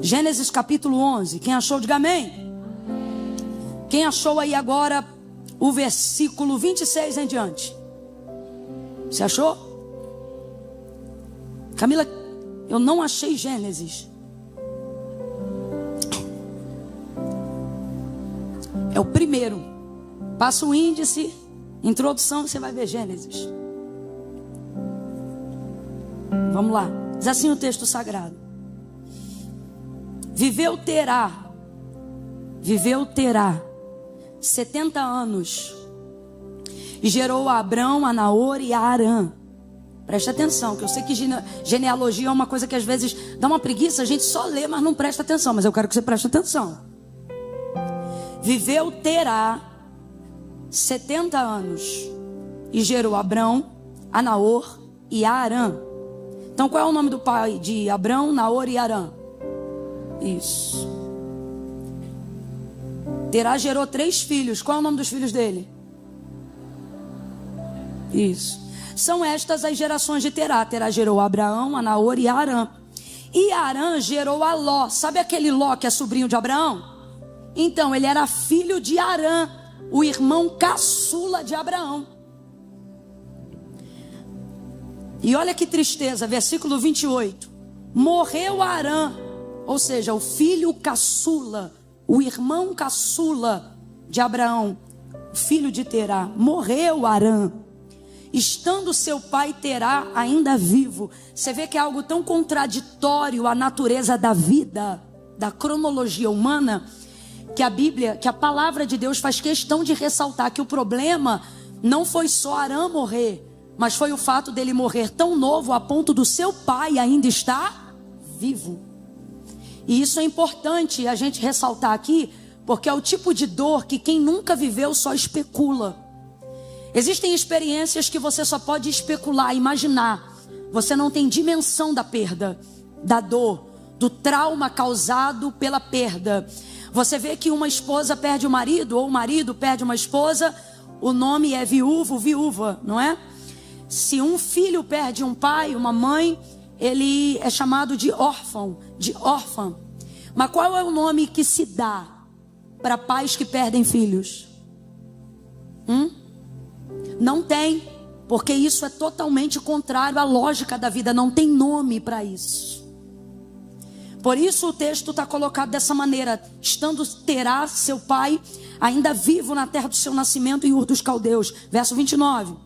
Gênesis capítulo 11. Quem achou, diga amém. Quem achou aí agora o versículo 26 em diante? Você achou? Camila, eu não achei Gênesis. É o primeiro. Passa o índice, introdução, você vai ver Gênesis. Vamos lá. Diz assim o texto sagrado. Viveu Terá 70 anos e gerou a Abrão, a Naor e a Arã. Presta atenção, que eu sei que genealogia é uma coisa que às vezes dá uma preguiça, a gente só lê, mas não presta atenção. Mas eu quero que você preste atenção. Viveu Terá 70 anos e gerou a Abrão, a Naor e a Arã. Então qual é o nome do pai de Abrão, Naor e Arã? Isso. Terá gerou 3 filhos. Qual é o nome dos filhos dele? Isso. São estas as gerações de Terá. Terá gerou a Abraão, a Naor e a Arã. E Arã gerou a Ló. Sabe aquele Ló que é sobrinho de Abraão? Então, ele era filho de Arã, o irmão caçula de Abraão. E olha que tristeza, versículo 28. Morreu Arã, ou seja, o filho caçula, o irmão caçula de Abraão, o filho de Terá. Morreu Arã, estando seu pai Terá ainda vivo. Você vê que é algo tão contraditório à natureza da vida, da cronologia humana, que a Bíblia, que a palavra de Deus faz questão de ressaltar que o problema não foi só Arã morrer, mas foi o fato dele morrer tão novo a ponto do seu pai ainda estar vivo. E isso é importante a gente ressaltar aqui, porque é o tipo de dor que quem nunca viveu só especula. Existem experiências que você só pode especular, imaginar. Você não tem dimensão da perda, da dor, do trauma causado pela perda. Você vê que uma esposa perde o marido, ou o marido perde uma esposa, o nome é viúvo, viúva, não é? Se um filho perde um pai, uma mãe, ele é chamado de órfão, de órfã. Mas qual é o nome que se dá para pais que perdem filhos? Não tem, porque isso é totalmente contrário à lógica da vida, não tem nome para isso. Por isso o texto está colocado dessa maneira: estando Terá, seu pai, ainda vivo na terra do seu nascimento em Ur dos Caldeus. Verso 29.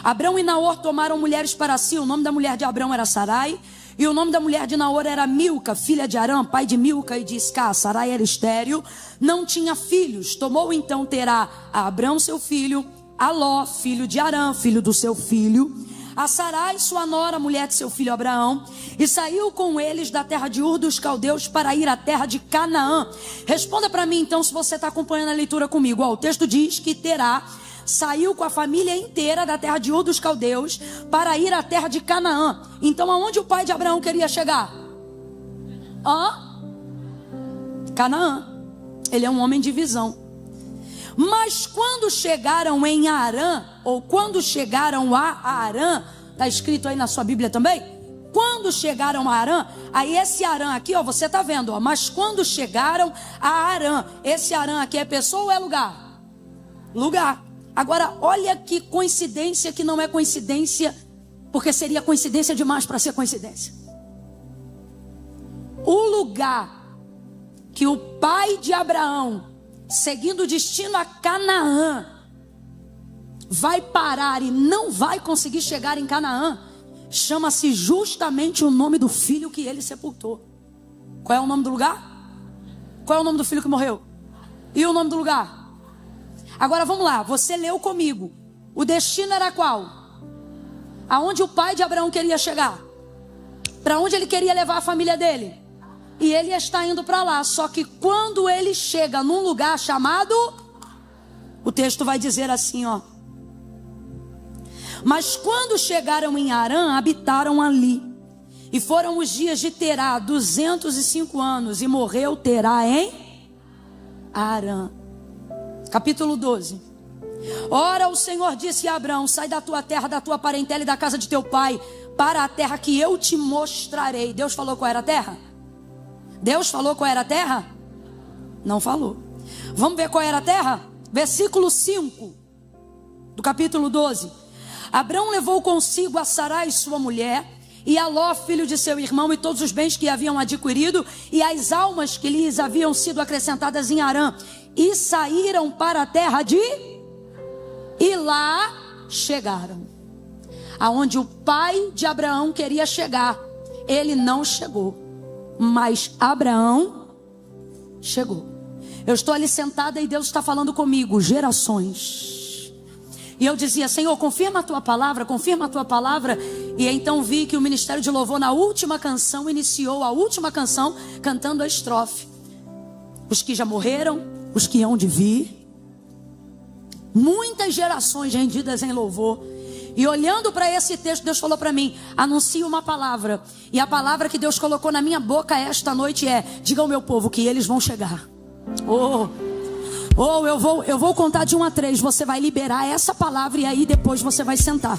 Abrão e Naor tomaram mulheres para si. O nome da mulher de Abrão era Sarai, e o nome da mulher de Naor era Milca, filha de Arã, pai de Milca e de Iscá. Sarai era estéril, não tinha filhos. Tomou então Terá a Abrão seu filho, a Ló, filho de Arã, filho do seu filho, a Sarai, sua nora, mulher de seu filho Abraão, e saiu com eles da terra de Ur dos Caldeus para ir à terra de Canaã. Responda para mim então, se você está acompanhando a leitura comigo. O texto diz que Terá saiu com a família inteira da terra de Ur dos Caldeus para ir à terra de Canaã. Então aonde o pai de Abraão queria chegar? Canaã. Ele é um homem de visão. Mas quando chegaram em Arã, ou quando chegaram a Arã, está escrito aí na sua Bíblia também? Quando chegaram a Arã, aí esse Arã aqui, você está vendo, mas quando chegaram a Arã, esse Arã aqui é pessoa ou é lugar? Lugar. Agora, olha que coincidência que não é coincidência, porque seria coincidência demais para ser coincidência. O lugar que o pai de Abraão, seguindo o destino a Canaã, vai parar e não vai conseguir chegar em Canaã, chama-se justamente o nome do filho que ele sepultou. Qual é o nome do lugar? Qual é o nome do filho que morreu? E o nome do lugar? Agora vamos lá, você leu comigo. O destino era qual? Aonde o pai de Abraão queria chegar? Para onde ele queria levar a família dele? E ele está indo para lá. Só que quando ele chega num lugar chamado, o texto vai dizer assim, mas quando chegaram em Arã, habitaram ali. E foram os dias de Terá, 205 anos. E morreu Terá em Arã. Capítulo 12. Ora, o Senhor disse a Abrão: sai da tua terra, da tua parentela e da casa de teu pai, para a terra que eu te mostrarei. Deus falou qual era a terra? Deus falou qual era a terra? Não falou. Vamos ver qual era a terra? Versículo 5 do capítulo 12. Abrão levou consigo a Sarai, sua mulher, e a Ló, filho de seu irmão, e todos os bens que haviam adquirido, e as almas que lhes haviam sido acrescentadas em Harã, e saíram para a terra de... E lá chegaram. Aonde o pai de Abraão queria chegar, ele não chegou, mas Abraão chegou. Eu estou ali sentada e Deus está falando comigo, gerações. E eu dizia, Senhor, confirma a tua palavra, confirma a tua palavra. E então vi que o ministério de louvor na última canção iniciou a última canção cantando a estrofe. Os que já morreram, os que hão de vir. Muitas gerações rendidas em louvor. E olhando para esse texto, Deus falou para mim, anuncie uma palavra. E a palavra que Deus colocou na minha boca esta noite é, diga ao meu povo que eles vão chegar. Eu vou contar de 1 a 3. Você vai liberar essa palavra e aí depois você vai sentar.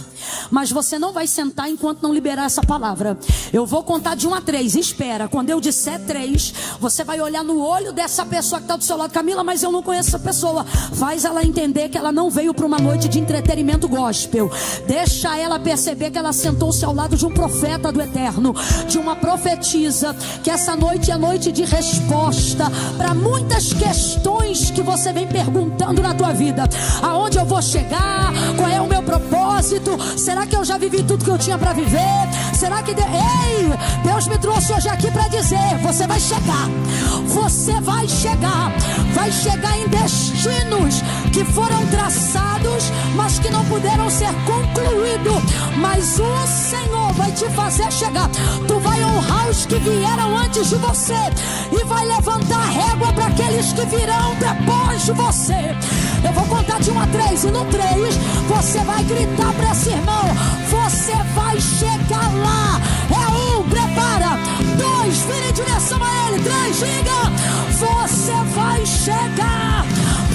Mas você não vai sentar enquanto não liberar essa palavra. Eu vou contar de 1 a 3. Espera, quando eu disser 3, você vai olhar no olho dessa pessoa que está do seu lado. Camila, mas eu não conheço essa pessoa. Faz ela entender que ela não veio para uma noite de entretenimento gospel. Deixa ela perceber que ela sentou-se ao lado de um profeta do eterno, de uma profetisa. Que essa noite é noite de resposta para muitas questões que você vem perguntando na tua vida. Aonde eu vou chegar? Qual é o meu propósito? Será que eu já vivi tudo que eu tinha para viver? Será que... Ei, Deus me trouxe hoje aqui para dizer, você vai chegar. Você vai chegar. Vai chegar em destinos que foram traçados, mas que não puderam ser concluídos. Mas o Senhor vai te fazer chegar. Tu vai honrar os que vieram antes de você e vai levantar a régua para aqueles que virão depois de você. Eu vou contar de 1 a 3 e no 3 você vai gritar para esse irmão, você vai chegar lá. É 1, prepara. 2, vira em direção a ele. 3, diga, você vai chegar.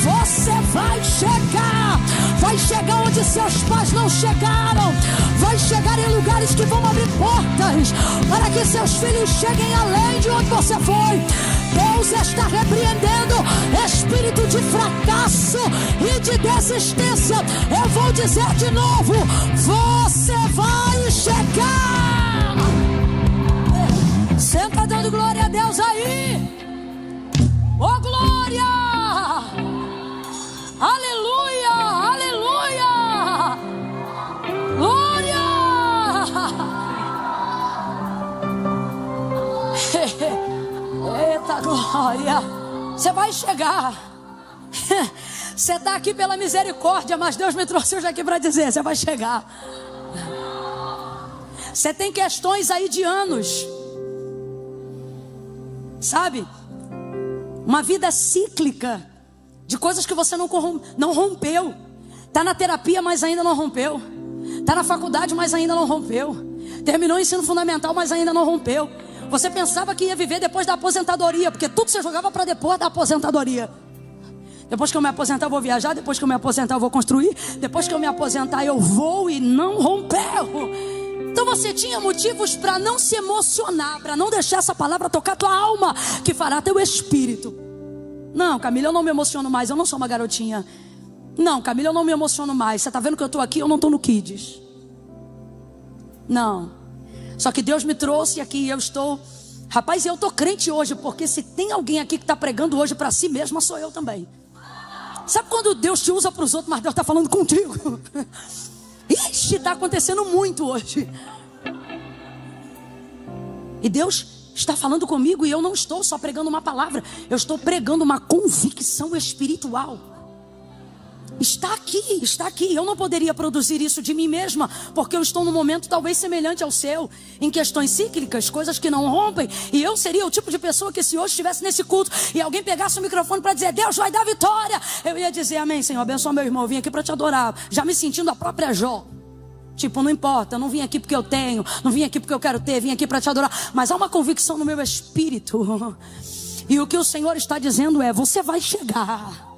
Você vai chegar. Vai chegar onde seus pais não chegaram. Vai chegar em lugares que vão abrir portas para que seus filhos cheguem além de onde você foi. Deus está repreendendo espírito de fracasso e de desistência. Eu vou dizer de novo, você vai chegar. Senta dando glória a Deus aí. Oh, glória! Aleluia! Aleluia! Glória! Eita glória! Você vai chegar. Você está aqui pela misericórdia, mas Deus me trouxe hoje aqui para dizer, você vai chegar. Você tem questões aí de anos, sabe? Uma vida cíclica de coisas que você não rompeu. Está na terapia, mas ainda não rompeu. Está na faculdade, mas ainda não rompeu. Terminou o ensino fundamental, mas ainda não rompeu. Você pensava que ia viver depois da aposentadoria, porque tudo você jogava para depois da aposentadoria. Depois que eu me aposentar eu vou viajar, depois que eu me aposentar eu vou construir, depois que eu me aposentar eu vou, e não rompeu. Então você tinha motivos para não se emocionar, para não deixar essa palavra tocar tua alma, que fará teu espírito. Não, Camila, eu não me emociono mais, eu não sou uma garotinha. Não, Camila, eu não me emociono mais. Você está vendo que eu estou aqui, eu não estou no Kids. Não. Só que Deus me trouxe aqui e eu estou... Rapaz, eu estou crente hoje, porque se tem alguém aqui que está pregando hoje para si mesma, sou eu também. Sabe quando Deus te usa para os outros, mas Deus está falando contigo? Ixi, está acontecendo muito hoje. E Deus está falando comigo e eu não estou só pregando uma palavra, eu estou pregando uma convicção espiritual. Está aqui. Eu não poderia produzir isso de mim mesma, porque eu estou num momento talvez semelhante ao seu, em questões cíclicas, coisas que não rompem. E eu seria o tipo de pessoa que, se hoje estivesse nesse culto e alguém pegasse o microfone para dizer, Deus vai dar vitória, eu ia dizer, amém, Senhor, abençoa meu irmão, eu vim aqui para te adorar, já me sentindo a própria Jó. Tipo, não importa, eu não vim aqui porque eu tenho, não vim aqui porque eu quero ter, vim aqui para te adorar. Mas há uma convicção no meu espírito. E o que o Senhor está dizendo é, você vai chegar.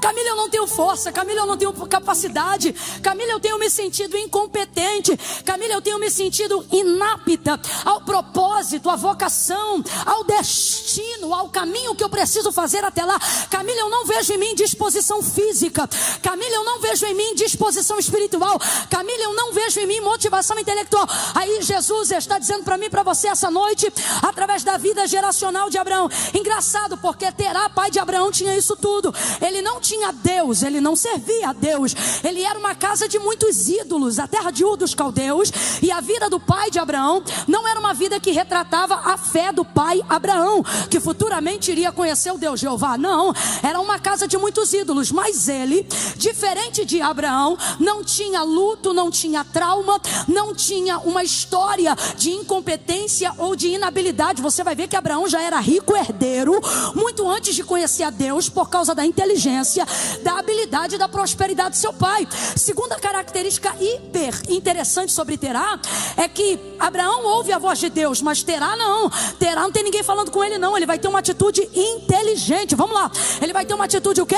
Camila, eu não tenho força. Camila, eu não tenho capacidade. Camila, eu tenho me sentido incompetente. Camila, eu tenho me sentido inapta ao propósito propósito, à vocação, ao destino, ao caminho que eu preciso fazer até lá. Camila, eu não vejo em mim disposição física. Camila, eu não vejo em mim disposição espiritual. Camila, eu não vejo em mim motivação intelectual. Aí Jesus está dizendo para mim e para você essa noite, através da vida geracional de Abraão. Engraçado, porque Terá, pai de Abraão, tinha isso tudo. Ele não tinha Deus, ele não servia a Deus. Ele era uma casa de muitos ídolos, a terra de Ur dos caldeus. E a vida do pai de Abraão não era uma vida que retratava a fé do pai Abraão, que futuramente iria conhecer o Deus Jeová. Não, era uma casa de muitos ídolos. Mas ele, diferente de Abraão, não tinha luto, não tinha trauma, não tinha uma história de incompetência ou de inabilidade. Você vai ver que Abraão já era rico herdeiro muito antes de conhecer a Deus, por causa da inteligência, da habilidade e da prosperidade do seu pai. Segunda característica hiper interessante sobre Terá é que Abraão ouve a voz de Deus, mas Terá não. Terá não tem ninguém falando com ele não. Ele vai ter uma atitude inteligente. Vamos lá. Ele vai ter uma atitude o quê?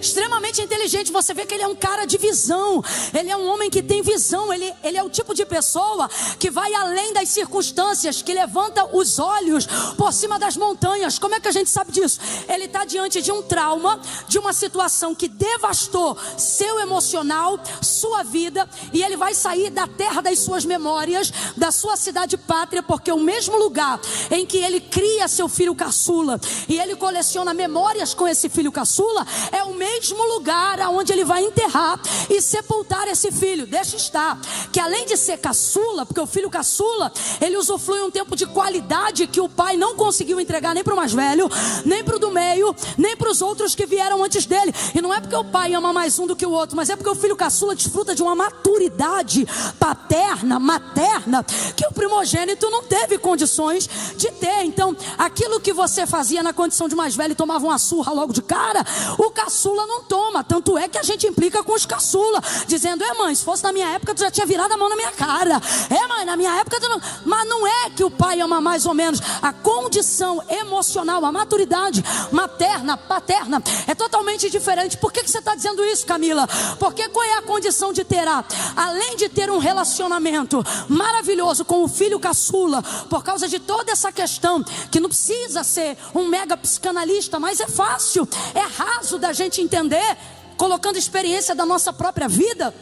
Extremamente inteligente. Você vê que ele é um cara de visão. Ele é um homem que tem visão. Ele é o tipo de pessoa que vai além das circunstâncias, que levanta os olhos por cima das montanhas. Como é que a gente sabe disso? Ele está diante de um trauma, de uma situação que devastou seu emocional, sua vida, e ele vai sair da terra das suas memórias, da sua cidade pátria, porque o mesmo lugar em que ele cria seu filho caçula e ele coleciona memórias com esse filho caçula, é o mesmo lugar aonde ele vai enterrar e sepultar esse filho. Deixa estar que, além de ser caçula, porque o filho caçula, ele usufrui um tempo de qualidade que o pai não conseguiu entregar nem para o mais velho, nem para o do meio, nem para os outros que vieram antes dele. E não é porque o pai ama mais um do que o outro, mas é porque o filho caçula desfruta de uma maturidade paterna, materna, que o primogênito não teve condições de ter. Então, aquilo que você fazia na condição de mais velho e tomava uma surra logo de cara, o caçula não toma. Tanto é que a gente implica com os caçula, dizendo: mãe, se fosse na minha época tu já tinha virado a mão na minha cara. Mãe, na minha época tu não... Mas não é que o pai ama mais ou menos. A condição emocional, a maturidade materna, paterna é totalmente diferente. Por que você está dizendo isso, Camila? Porque qual é a condição de Terá? Além de ter um relacionamento maravilhoso com o filho caçula, por causa de toda essa questão, que não precisa ser um mega psicanalista, mas é fácil, é raso da gente entender, colocando experiência da nossa própria vida.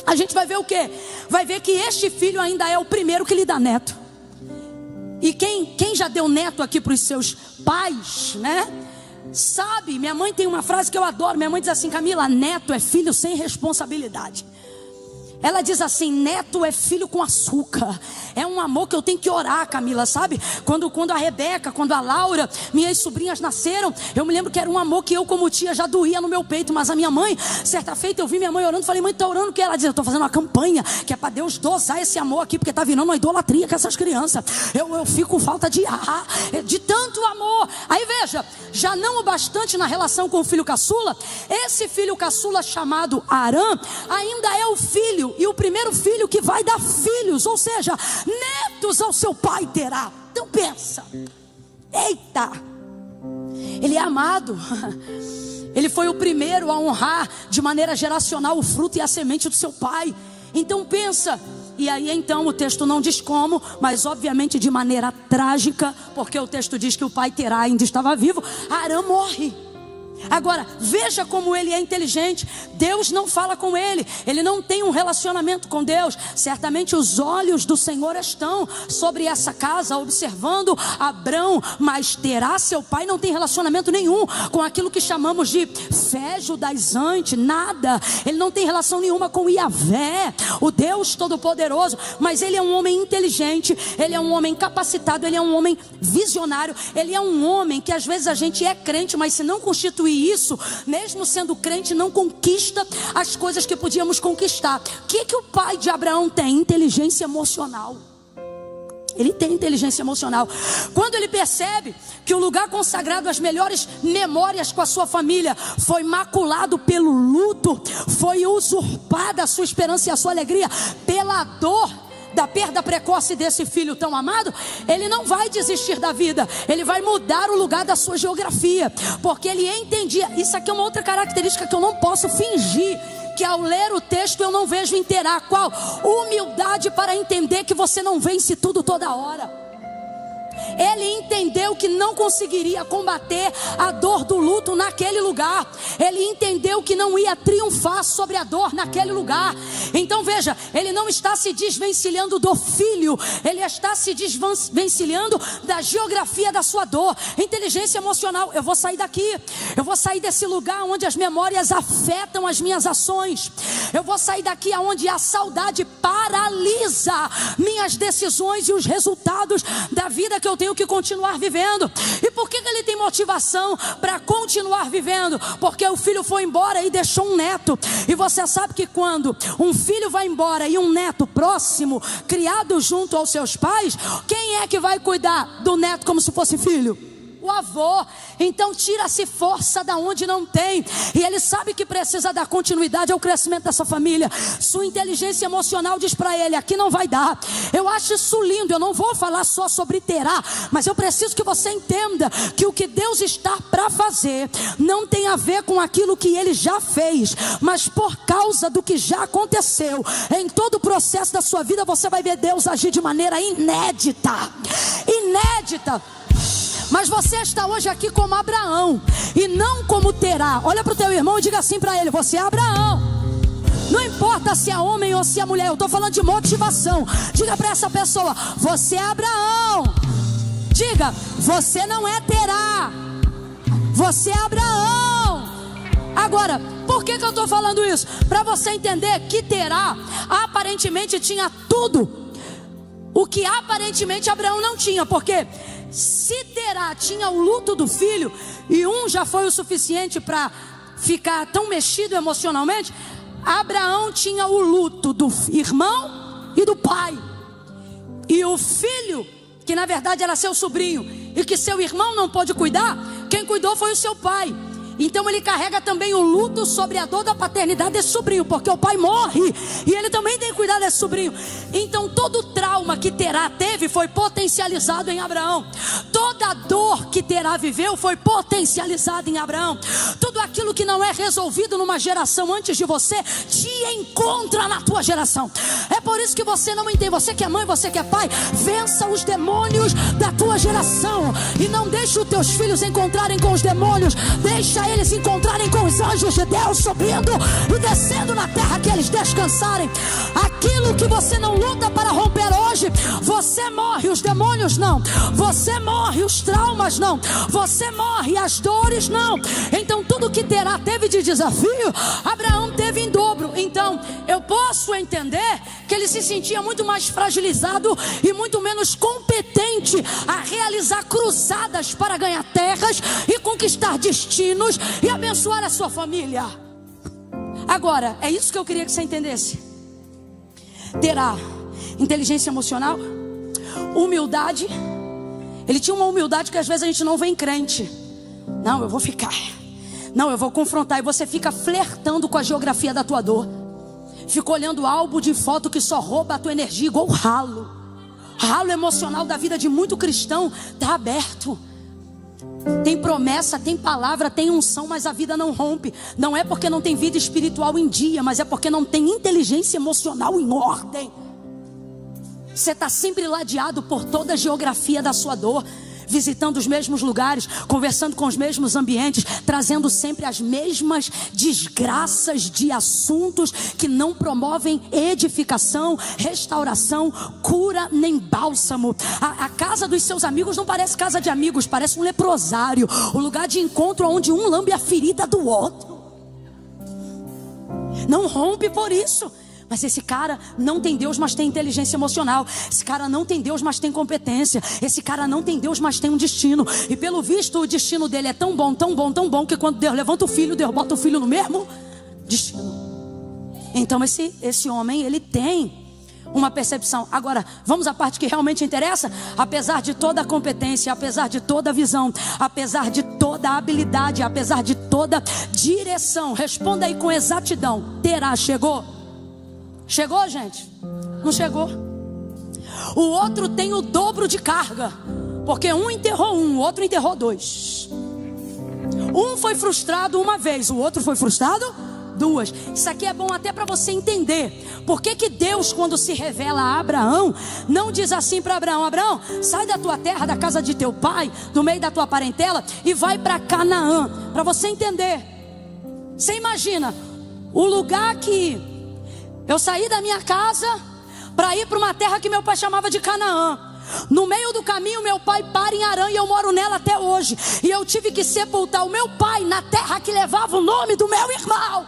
A gente vai ver o quê? Vai ver que este filho ainda é o primeiro que lhe dá neto. E quem já deu neto aqui para os seus pais, né? Sabe, minha mãe tem uma frase que eu adoro. Minha mãe diz assim: Camila, neto é filho sem responsabilidade. Ela diz assim: neto é filho com açúcar. É um amor que eu tenho que orar, Camila, sabe? Quando a Rebeca, quando a Laura, minhas sobrinhas nasceram, eu me lembro que era um amor que eu, como tia, já doía no meu peito. Mas a minha mãe, certa feita, eu vi minha mãe orando. Falei: mãe, tá orando o que? Ela diz: eu tô fazendo uma campanha que é para Deus dosar esse amor aqui, porque tá virando uma idolatria com essas crianças. Eu fico com falta de ar, de tanto amor. Aí veja, já não o bastante na relação com o filho caçula, esse filho caçula chamado Arã ainda é o filho e o primeiro filho que vai dar filhos, ou seja, netos ao seu pai Terá. Então pensa, eita, ele é amado. Ele foi o primeiro a honrar de maneira geracional o fruto e a semente do seu pai. Então pensa. E aí então o texto não diz como, mas obviamente de maneira trágica, porque o texto diz que o pai Terá ainda estava vivo. Arã morre. Agora, veja como ele é inteligente. Deus não fala com ele, ele não tem um relacionamento com Deus. Certamente os olhos do Senhor estão sobre essa casa, observando Abrão, mas Terá, seu pai, não tem relacionamento nenhum com aquilo que chamamos de fé judaizante, nada. Ele não tem relação nenhuma com Iavé, o Deus Todo-Poderoso. Mas ele é um homem inteligente, ele é um homem capacitado, ele é um homem visionário, ele é um homem que às vezes a gente é crente, mas se não constitui isso, mesmo sendo crente, não conquista as coisas que podíamos conquistar. O que o pai de Abraão tem? Inteligência emocional. Ele tem inteligência emocional. Quando ele percebe que o lugar consagrado às melhores memórias com a sua família foi maculado pelo luto, foi usurpada a sua esperança e a sua alegria pela dor da perda precoce desse filho tão amado, ele não vai desistir da vida, ele vai mudar o lugar da sua geografia, porque ele entendia. Isso aqui é uma outra característica que eu não posso fingir que ao ler o texto eu não vejo em Terá. Qual? Humildade para entender que você não vence tudo toda hora. Ele entendeu que não conseguiria combater a dor do luto naquele lugar. Ele entendeu que não ia triunfar sobre a dor naquele lugar. Então veja, ele não está se desvencilhando do filho, ele está se desvencilhando da geografia da sua dor. Inteligência emocional: eu vou sair daqui, eu vou sair desse lugar onde as memórias afetam as minhas ações. Eu vou sair daqui onde a saudade paralisa minhas decisões e os resultados da vida que eu tenho que continuar vivendo. E por que ele tem motivação para continuar vivendo? Porque o filho foi embora e deixou um neto. E você sabe que quando um filho vai embora e um neto próximo, criado junto aos seus pais, quem é que vai cuidar do neto como se fosse filho? O avô. Então tira-se força da onde não tem. E ele sabe que precisa dar continuidade ao crescimento dessa família. Sua inteligência emocional diz para ele: aqui não vai dar. Eu acho isso lindo. Eu não vou falar só sobre Terá, mas eu preciso que você entenda que o que Deus está para fazer não tem a ver com aquilo que ele já fez, mas por causa do que já aconteceu. Em todo o processo da sua vida você vai ver Deus agir de maneira inédita. Inédita. Mas você está hoje aqui como Abraão e não como Terá. Olha para o teu irmão e diga assim para ele: você é Abraão. Não importa se é homem ou se é mulher, eu estou falando de motivação. Diga para essa pessoa: você é Abraão. Diga: você não é Terá, você é Abraão. Agora, por que eu estou falando isso? Para você entender que Terá aparentemente tinha tudo o que aparentemente Abraão não tinha. Porque se Terá tinha o luto do filho, e um já foi o suficiente para ficar tão mexido emocionalmente, Abraão tinha o luto do irmão e do pai. E o filho, que na verdade era seu sobrinho, e que seu irmão não pôde cuidar, quem cuidou foi o seu pai. Então ele carrega também o luto sobre a dor da paternidade desse sobrinho, porque o pai morre e ele também tem que cuidar desse sobrinho. Então todo o trauma que Terá teve foi potencializado em Abraão. Toda a dor que Terá viveu foi potencializada em Abraão. Tudo aquilo que não é resolvido numa geração antes de você te encontra na tua geração. É por isso que você não entende. Você que é mãe, você que é pai, vença os demônios da tua geração e não deixe os teus filhos encontrarem com os demônios. Deixa eles encontrarem com os anjos de Deus subindo e descendo na terra, que eles descansarem. Aquilo que você não luta para romper hoje, você morre, os demônios não. Você morre, os traumas não. Você morre, as dores não. Então tudo que Terá teve de desafio, Abraão teve em dobro. Então eu posso entender que ele se sentia muito mais fragilizado e muito menos competente a realizar cruzadas para ganhar terras e conquistar destinos e abençoar a sua família. Agora, é isso que eu queria que você entendesse. Terá inteligência emocional, humildade. Ele tinha uma humildade que às vezes a gente não vê em crente. Não, eu vou ficar. Não, eu vou confrontar. E você fica flertando com a geografia da tua dor. Fica olhando álbum de foto que só rouba a tua energia, igual o ralo. Ralo emocional da vida de muito cristão está aberto. Tem promessa, tem palavra, tem unção, mas a vida não rompe. Não é porque não tem vida espiritual em dia, mas é porque não tem inteligência emocional em ordem. Você está sempre ladeado por toda a geografia da sua dor, visitando os mesmos lugares, conversando com os mesmos ambientes, trazendo sempre as mesmas desgraças de assuntos que não promovem edificação, restauração, cura nem bálsamo. A casa dos seus amigos não parece casa de amigos, parece um leprosário, o lugar de encontro onde um lambe a ferida do outro. Não rompe por isso. Mas esse cara não tem Deus, mas tem inteligência emocional. Esse cara não tem Deus, mas tem competência. Esse cara não tem Deus, mas tem um destino. E pelo visto o destino dele é tão bom, tão bom, tão bom, que quando Deus levanta o filho, Deus bota o filho no mesmo destino. Então esse homem, ele tem uma percepção. Agora, vamos à parte que realmente interessa. Apesar de toda a competência, apesar de toda a visão, apesar de toda a habilidade, apesar de toda direção, responda aí com exatidão. Terá chegou? Chegou, gente? Não chegou. O outro tem o dobro de carga, porque um enterrou um, o outro enterrou dois. Um foi frustrado uma vez, o outro foi frustrado 2. Isso aqui é bom até para você entender. Por que Deus, quando se revela a Abraão, não diz assim para Abraão: Abraão, sai da tua terra, da casa de teu pai, do meio da tua parentela, e vai para Canaã. Para você entender. Você imagina o lugar que eu saí da minha casa para ir para uma terra que meu pai chamava de Canaã. No meio do caminho meu pai para em Harã e eu moro nela até hoje. E eu tive que sepultar o meu pai na terra que levava o nome do meu irmão.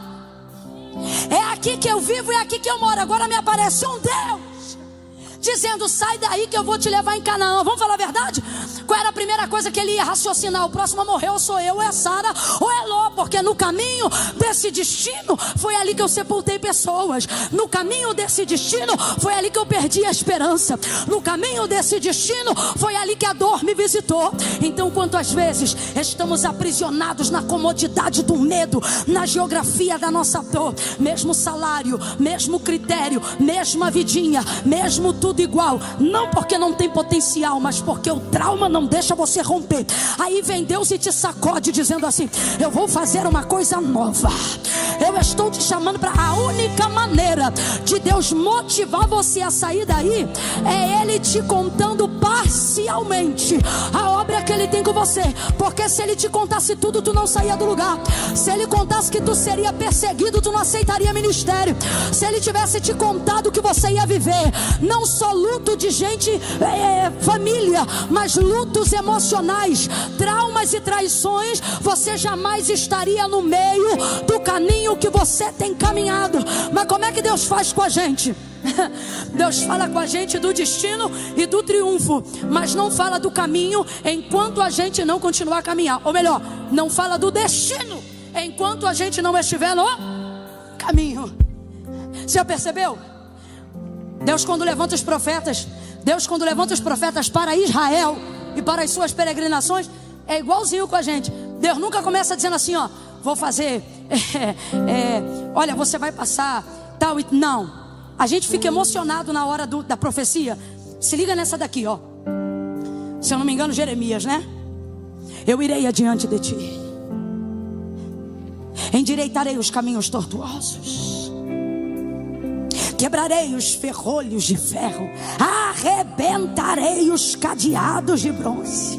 É aqui que eu vivo, é aqui que eu moro. Agora me aparece um Deus dizendo: sai daí que eu vou te levar em Canaã. Vamos falar a verdade? Qual era a primeira coisa que ele ia raciocinar? O próximo a morrer ou sou eu, ou é Sara, ou é Ló. Porque no caminho desse destino foi ali que eu sepultei pessoas. No caminho desse destino foi ali que eu perdi a esperança. No caminho desse destino foi ali que a dor me visitou. Então, quantas vezes estamos aprisionados na comodidade do medo, na geografia da nossa dor? Mesmo salário, mesmo critério, mesma vidinha, mesmo tudo igual. Não porque não tem potencial, mas porque o trauma não deixa você romper. Aí vem Deus e te sacode dizendo assim: eu vou fazer uma coisa nova. Eu estou te chamando para a única maneira de Deus motivar você a sair daí, é Ele te contando parcialmente a obra que Ele tem com você. Porque se Ele te contasse tudo, tu não saía do lugar. Se Ele contasse que tu seria perseguido, tu não aceitaria ministério. Se Ele tivesse te contado que você ia viver não só luto de gente, família, mas lutos emocionais, traumas e traições, você jamais estaria no meio do caminho que você tem caminhado. Mas como é que Deus faz com a gente? Deus fala com a gente do destino e do triunfo, mas não fala do caminho enquanto a gente não continuar a caminhar. Ou melhor, não fala do destino enquanto a gente não estiver no caminho. Você já percebeu? Deus quando levanta os profetas para Israel e para as suas peregrinações, é igualzinho com a gente. Deus nunca começa dizendo assim: ó, vou fazer olha, você vai passar tal e... Não, a gente fica emocionado na hora da profecia. Se liga nessa daqui, ó. Se eu não me engano, Jeremias, né? Eu irei adiante de ti, endireitarei os caminhos tortuosos, quebrarei os ferrolhos de ferro, arrebentarei os cadeados de bronze.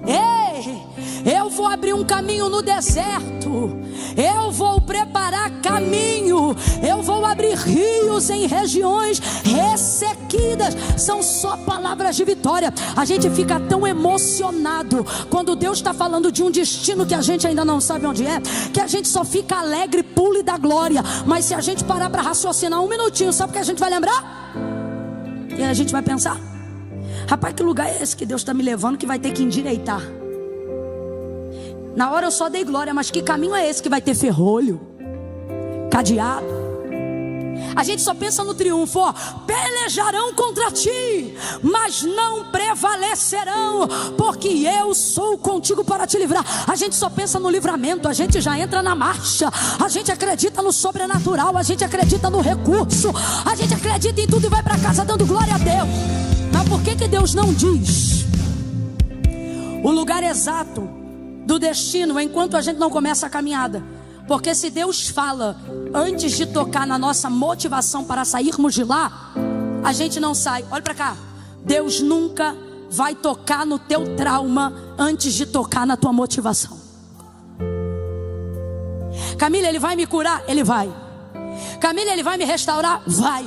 Ei, eu vou abrir um caminho no deserto, eu vou preparar caminho, eu vou abrir rios em regiões ressequidas. São só palavras de vitória. A gente fica tão emocionado quando Deus está falando de um destino que a gente ainda não sabe onde é, que a gente só fica alegre, pula e dá glória. Mas se a gente parar para raciocinar um minutinho, sabe o que a gente vai lembrar? E a gente vai pensar: rapaz, que lugar é esse que Deus está me levando que vai ter que endireitar? Na hora eu só dei glória, mas que caminho é esse que vai ter ferrolho, cadeado? A gente só pensa no triunfo, ó. Pelejarão contra ti, mas não prevalecerão, porque eu sou contigo para te livrar. A gente só pensa no livramento, a gente já entra na marcha. A gente acredita no sobrenatural, a gente acredita no recurso, a gente acredita em tudo e vai para casa dando glória a Deus. Mas por que Deus não diz o lugar exato do destino enquanto a gente não começa a caminhada? Porque se Deus fala antes de tocar na nossa motivação para sairmos de lá, a gente não sai. Olha para cá. Deus nunca vai tocar no teu trauma antes de tocar na tua motivação. Camila, Ele vai me curar? Ele vai. Camila, Ele vai me restaurar? Vai.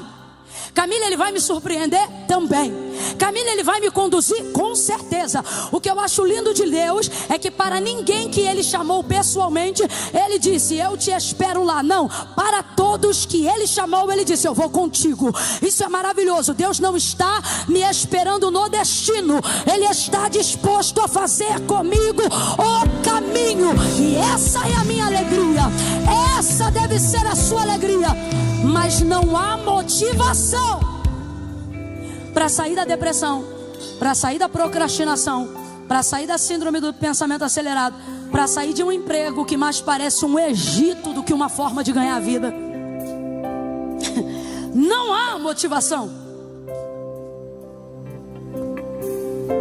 Camila, Ele vai me surpreender? Também. Camila, Ele vai me conduzir? Com certeza. O que eu acho lindo de Deus é que para ninguém que Ele chamou pessoalmente, Ele disse: eu te espero lá. Não, para todos que Ele chamou, Ele disse: eu vou contigo. Isso é maravilhoso. Deus não está me esperando no destino, Ele está disposto a fazer comigo o caminho. E essa é a minha alegria, essa deve ser a sua alegria. Mas não há motivação para sair da depressão, para sair da procrastinação, para sair da síndrome do pensamento acelerado, para sair de um emprego que mais parece um Egito do que uma forma de ganhar a vida. Não há motivação,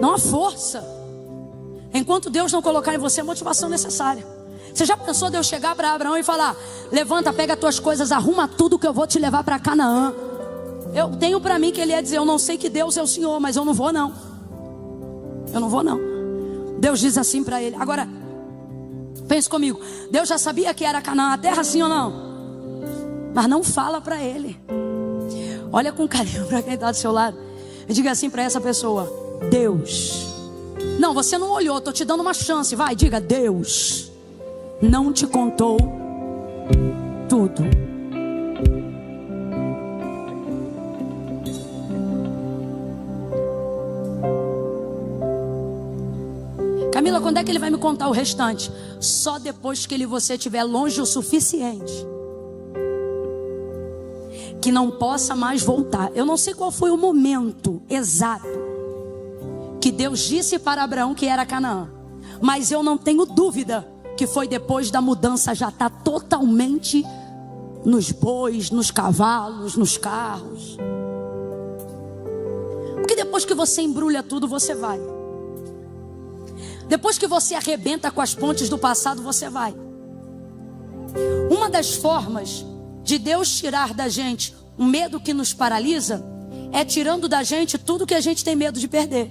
não há força, enquanto Deus não colocar em você a motivação necessária. Você já pensou Deus chegar para Abraão e falar: levanta, pega as tuas coisas, arruma tudo que eu vou te levar para Canaã? Eu tenho para mim que ele ia dizer: eu não sei que Deus é o Senhor, mas eu não vou não. Eu não vou não. Deus diz assim para ele. Agora, pense comigo. Deus já sabia que era Canaã a terra, sim ou não? Mas não fala para ele. Olha com carinho para quem está do seu lado e diga assim para essa pessoa: Deus. Não, você não olhou, estou te dando uma chance. Vai, diga: Deus não te contou tudo. Camila, quando é que ele vai me contar o restante? Só depois que você estiver longe o suficiente que não possa mais voltar. Eu não sei qual foi o momento exato que Deus disse para Abraão que era Canaã, mas eu não tenho dúvida que foi depois da mudança já estar totalmente nos bois, nos cavalos, nos carros. Porque depois que você embrulha tudo, você vai. Depois que você arrebenta com as pontes do passado, você vai. Uma das formas de Deus tirar da gente o medo que nos paralisa é tirando da gente tudo que a gente tem medo de perder.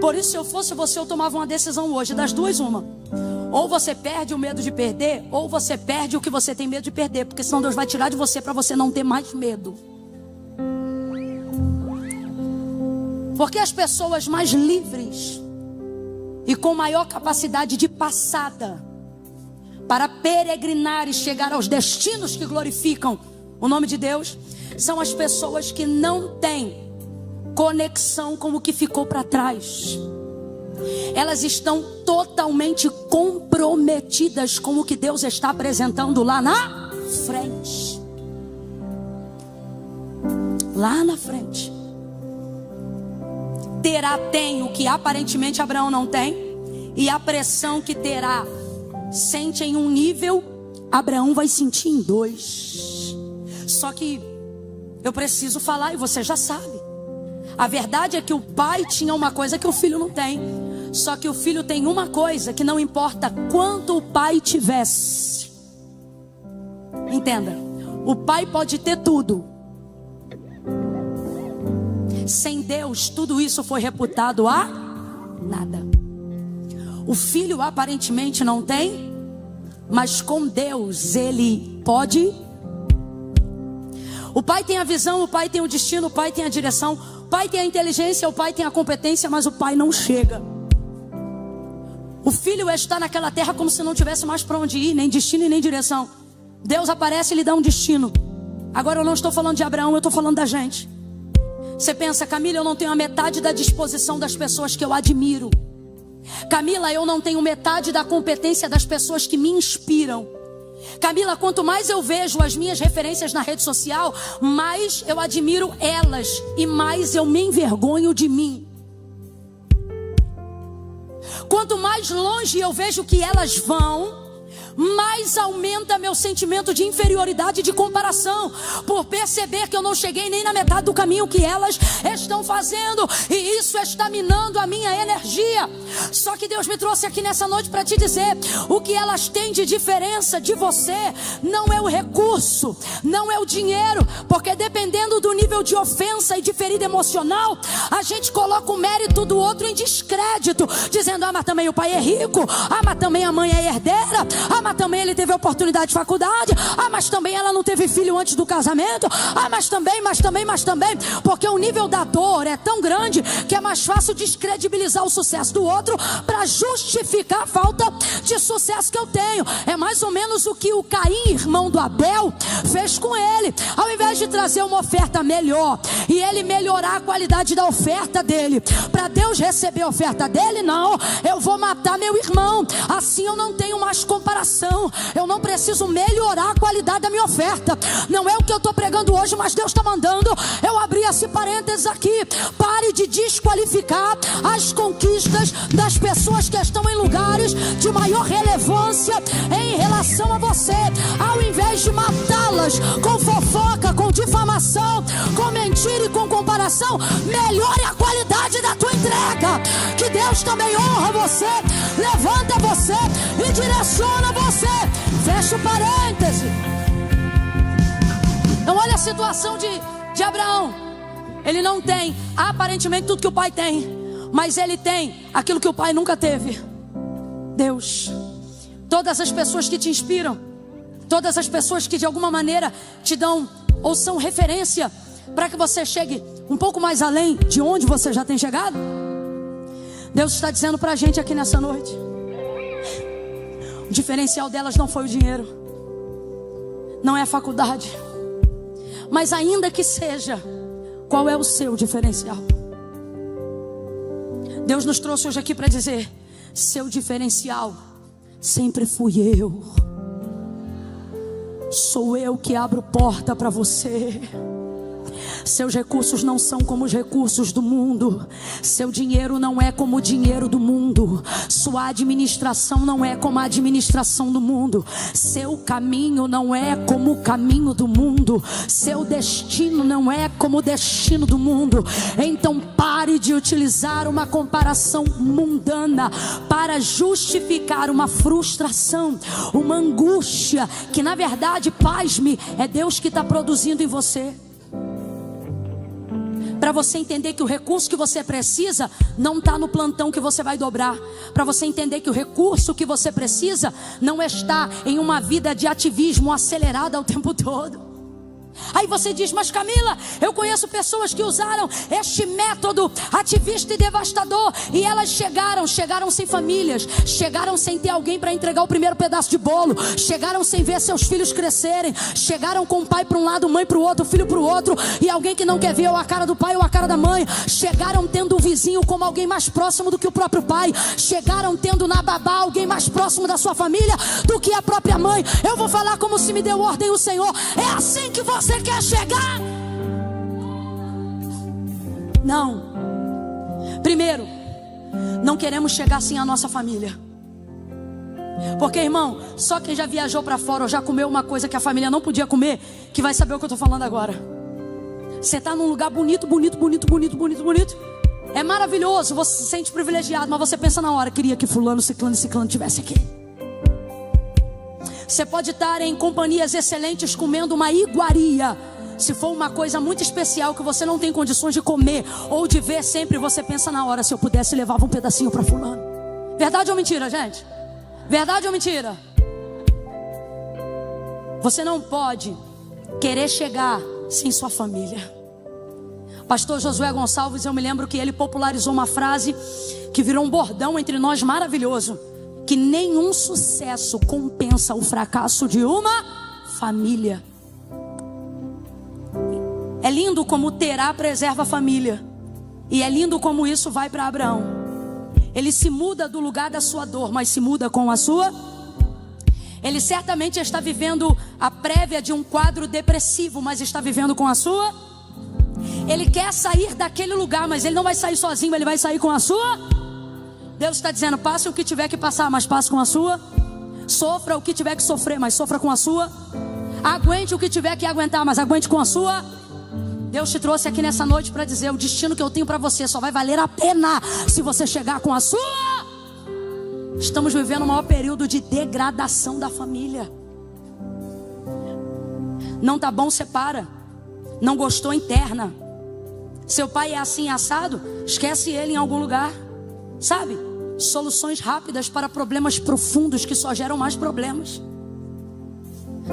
Por isso, se eu fosse você, eu tomava uma decisão hoje, das duas uma. Ou você perde o medo de perder, ou você perde o que você tem medo de perder, porque senão Deus vai tirar de você para você não ter mais medo. Porque as pessoas mais livres e com maior capacidade de passada para peregrinar e chegar aos destinos que glorificam o nome de Deus, são as pessoas que não têm conexão com o que ficou para trás. Elas estão totalmente comprometidas com o que Deus está apresentando lá na frente. Lá na frente. Terá tem o que aparentemente Abraão não tem, e a pressão que Terá sente em um nível, Abraão vai sentir em 2. Só que eu preciso falar e você já sabe. A verdade é que o pai tinha uma coisa que o filho não tem. Só que o filho tem uma coisa que não importa quanto o pai tivesse. Entenda, o pai pode ter tudo. Sem Deus, tudo isso foi reputado a nada. O filho aparentemente não tem, mas com Deus ele pode. O pai tem a visão, o pai tem o destino, o pai tem a direção, o pai tem a inteligência, o pai tem a competência, mas o pai não chega. O filho está naquela terra como se não tivesse mais para onde ir, nem destino e nem direção. Deus aparece e lhe dá um destino. Agora eu não estou falando de Abraão, eu estou falando da gente. Você pensa: Camila, eu não tenho a metade da disposição das pessoas que eu admiro. Camila, eu não tenho metade da competência das pessoas que me inspiram. Camila, quanto mais eu vejo as minhas referências na rede social, mais eu admiro elas e mais eu me envergonho de mim. Quanto mais longe eu vejo que elas vão, mais aumenta meu sentimento de inferioridade e de comparação, por perceber que eu não cheguei nem na metade do caminho que elas estão fazendo, e isso está minando a minha energia. Só que Deus me trouxe aqui nessa noite para te dizer: o que elas têm de diferença de você não é o recurso, não é o dinheiro, porque dependendo do nível de ofensa e de ferida emocional, a gente coloca o mérito do outro em descrédito, dizendo: ah, mas também o pai é rico, ah, mas também a mãe é herdeira, ah, mas também ele teve oportunidade de faculdade, ah, mas também ela não teve filho antes do casamento, ah, mas também, porque o nível da dor é tão grande que é mais fácil descredibilizar o sucesso do outro para justificar a falta de sucesso que eu tenho. É mais ou menos o que o Caim, irmão do Abel, fez com ele. Ao invés de trazer uma oferta melhor e ele melhorar a qualidade da oferta dele, para Deus receber a oferta dele, não, eu vou matar meu irmão, assim eu não tenho mais comparação, eu não preciso melhorar a qualidade da minha oferta. Não é o que eu estou pregando hoje, mas Deus está mandando eu abrir esse parênteses aqui. Pare de desqualificar as conquistas das pessoas que estão em lugares de maior relevância em relação a você. Ao invés de matá-las com fofoca, com difamação, com mentira e com comparação, melhore a qualidade da tua entrega. Que Deus também honra você, levanta você e direciona você. Fecha o parêntese. Então olha a situação de Abraão. Ele não tem aparentemente tudo que o pai tem, mas ele tem aquilo que o pai nunca teve: Deus. Todas as pessoas que te inspiram, todas as pessoas que de alguma maneira te dão ou são referência para que você chegue um pouco mais além de onde você já tem chegado, Deus está dizendo para a gente aqui nessa noite: o diferencial delas não foi o dinheiro, não é a faculdade, mas ainda que seja, qual é o seu diferencial? Deus nos trouxe hoje aqui para dizer: seu diferencial sempre fui eu. Sou eu que abro porta para você. Seus recursos não são como os recursos do mundo. Seu dinheiro não é como o dinheiro do mundo. Sua administração não é como a administração do mundo. Seu caminho não é como o caminho do mundo. Seu destino não é como o destino do mundo. Então pare de utilizar uma comparação mundana para justificar uma frustração, uma angústia que na verdade, pasme, é Deus que está produzindo em você. Para você entender que o recurso que você precisa não está no plantão que você vai dobrar. Para você entender que o recurso que você precisa não está em uma vida de ativismo acelerada o tempo todo. Aí você diz: mas Camila, eu conheço pessoas que usaram este método ativista e devastador, e elas chegaram sem famílias, chegaram sem ter alguém para entregar o primeiro pedaço de bolo, chegaram sem ver seus filhos crescerem, chegaram com o pai para um lado, mãe para o outro, filho para o outro, e alguém que não quer ver ou a cara do pai ou a cara da mãe, chegaram tendo o vizinho como alguém mais próximo do que o próprio pai, chegaram tendo na babá alguém mais próximo da sua família do que a própria mãe. Eu vou falar como se me deu ordem o Senhor: é assim que você quer chegar? Não. Primeiro, não queremos chegar sem a nossa família. Porque, irmão, só quem já viajou para fora ou já comeu uma coisa que a família não podia comer, que vai saber o que eu estou falando agora. Você está num lugar bonito. É maravilhoso, você se sente privilegiado, mas você pensa na hora: queria que fulano, ciclano e ciclano estivesse aqui. Você pode estar em companhias excelentes comendo uma iguaria. Se for uma coisa muito especial que você não tem condições de comer ou de ver sempre, você pensa na hora: se eu pudesse, levava um pedacinho para fulano. Verdade ou mentira, gente? Verdade ou mentira? Você não pode querer chegar sem sua família. Pastor Josué Gonçalves, eu me lembro que ele popularizou uma frase que virou um bordão entre nós maravilhoso: que nenhum sucesso compensa o fracasso de uma família. É lindo como Terá preserva a família, e é lindo como isso vai para Abraão. Ele se muda do lugar da sua dor, mas se muda com a sua. Ele certamente está vivendo a prévia de um quadro depressivo, mas está vivendo com a sua. Ele quer sair daquele lugar, mas ele não vai sair sozinho, ele vai sair com a sua. Deus está dizendo: passe o que tiver que passar, mas passe com a sua. Sofra o que tiver que sofrer, mas sofra com a sua. Aguente o que tiver que aguentar, mas aguente com a sua. Deus te trouxe aqui nessa noite para dizer: o destino que eu tenho para você só vai valer a pena se você chegar com a sua. Estamos vivendo o maior período de degradação da família. Não tá bom, separa. Não gostou, interna. Seu pai é assim assado, esquece ele em algum lugar. Sabe? Soluções rápidas para problemas profundos que só geram mais problemas.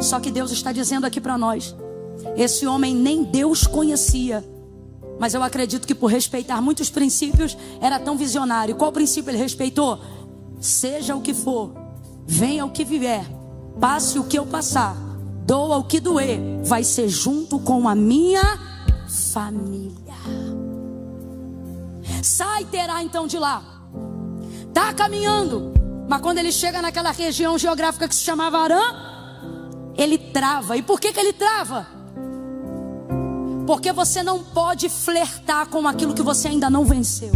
Só que Deus está dizendo aqui para nós: esse homem nem Deus conhecia, mas eu acredito que por respeitar muitos princípios era tão visionário. Qual princípio ele respeitou? Seja o que for, venha o que vier, passe o que eu passar, doa o que doer, vai ser junto com a minha família. Sai, Terá, então de lá. Está caminhando, mas quando ele chega naquela região geográfica que se chamava Harã, ele trava. E por que ele trava? Porque você não pode flertar com aquilo que você ainda não venceu.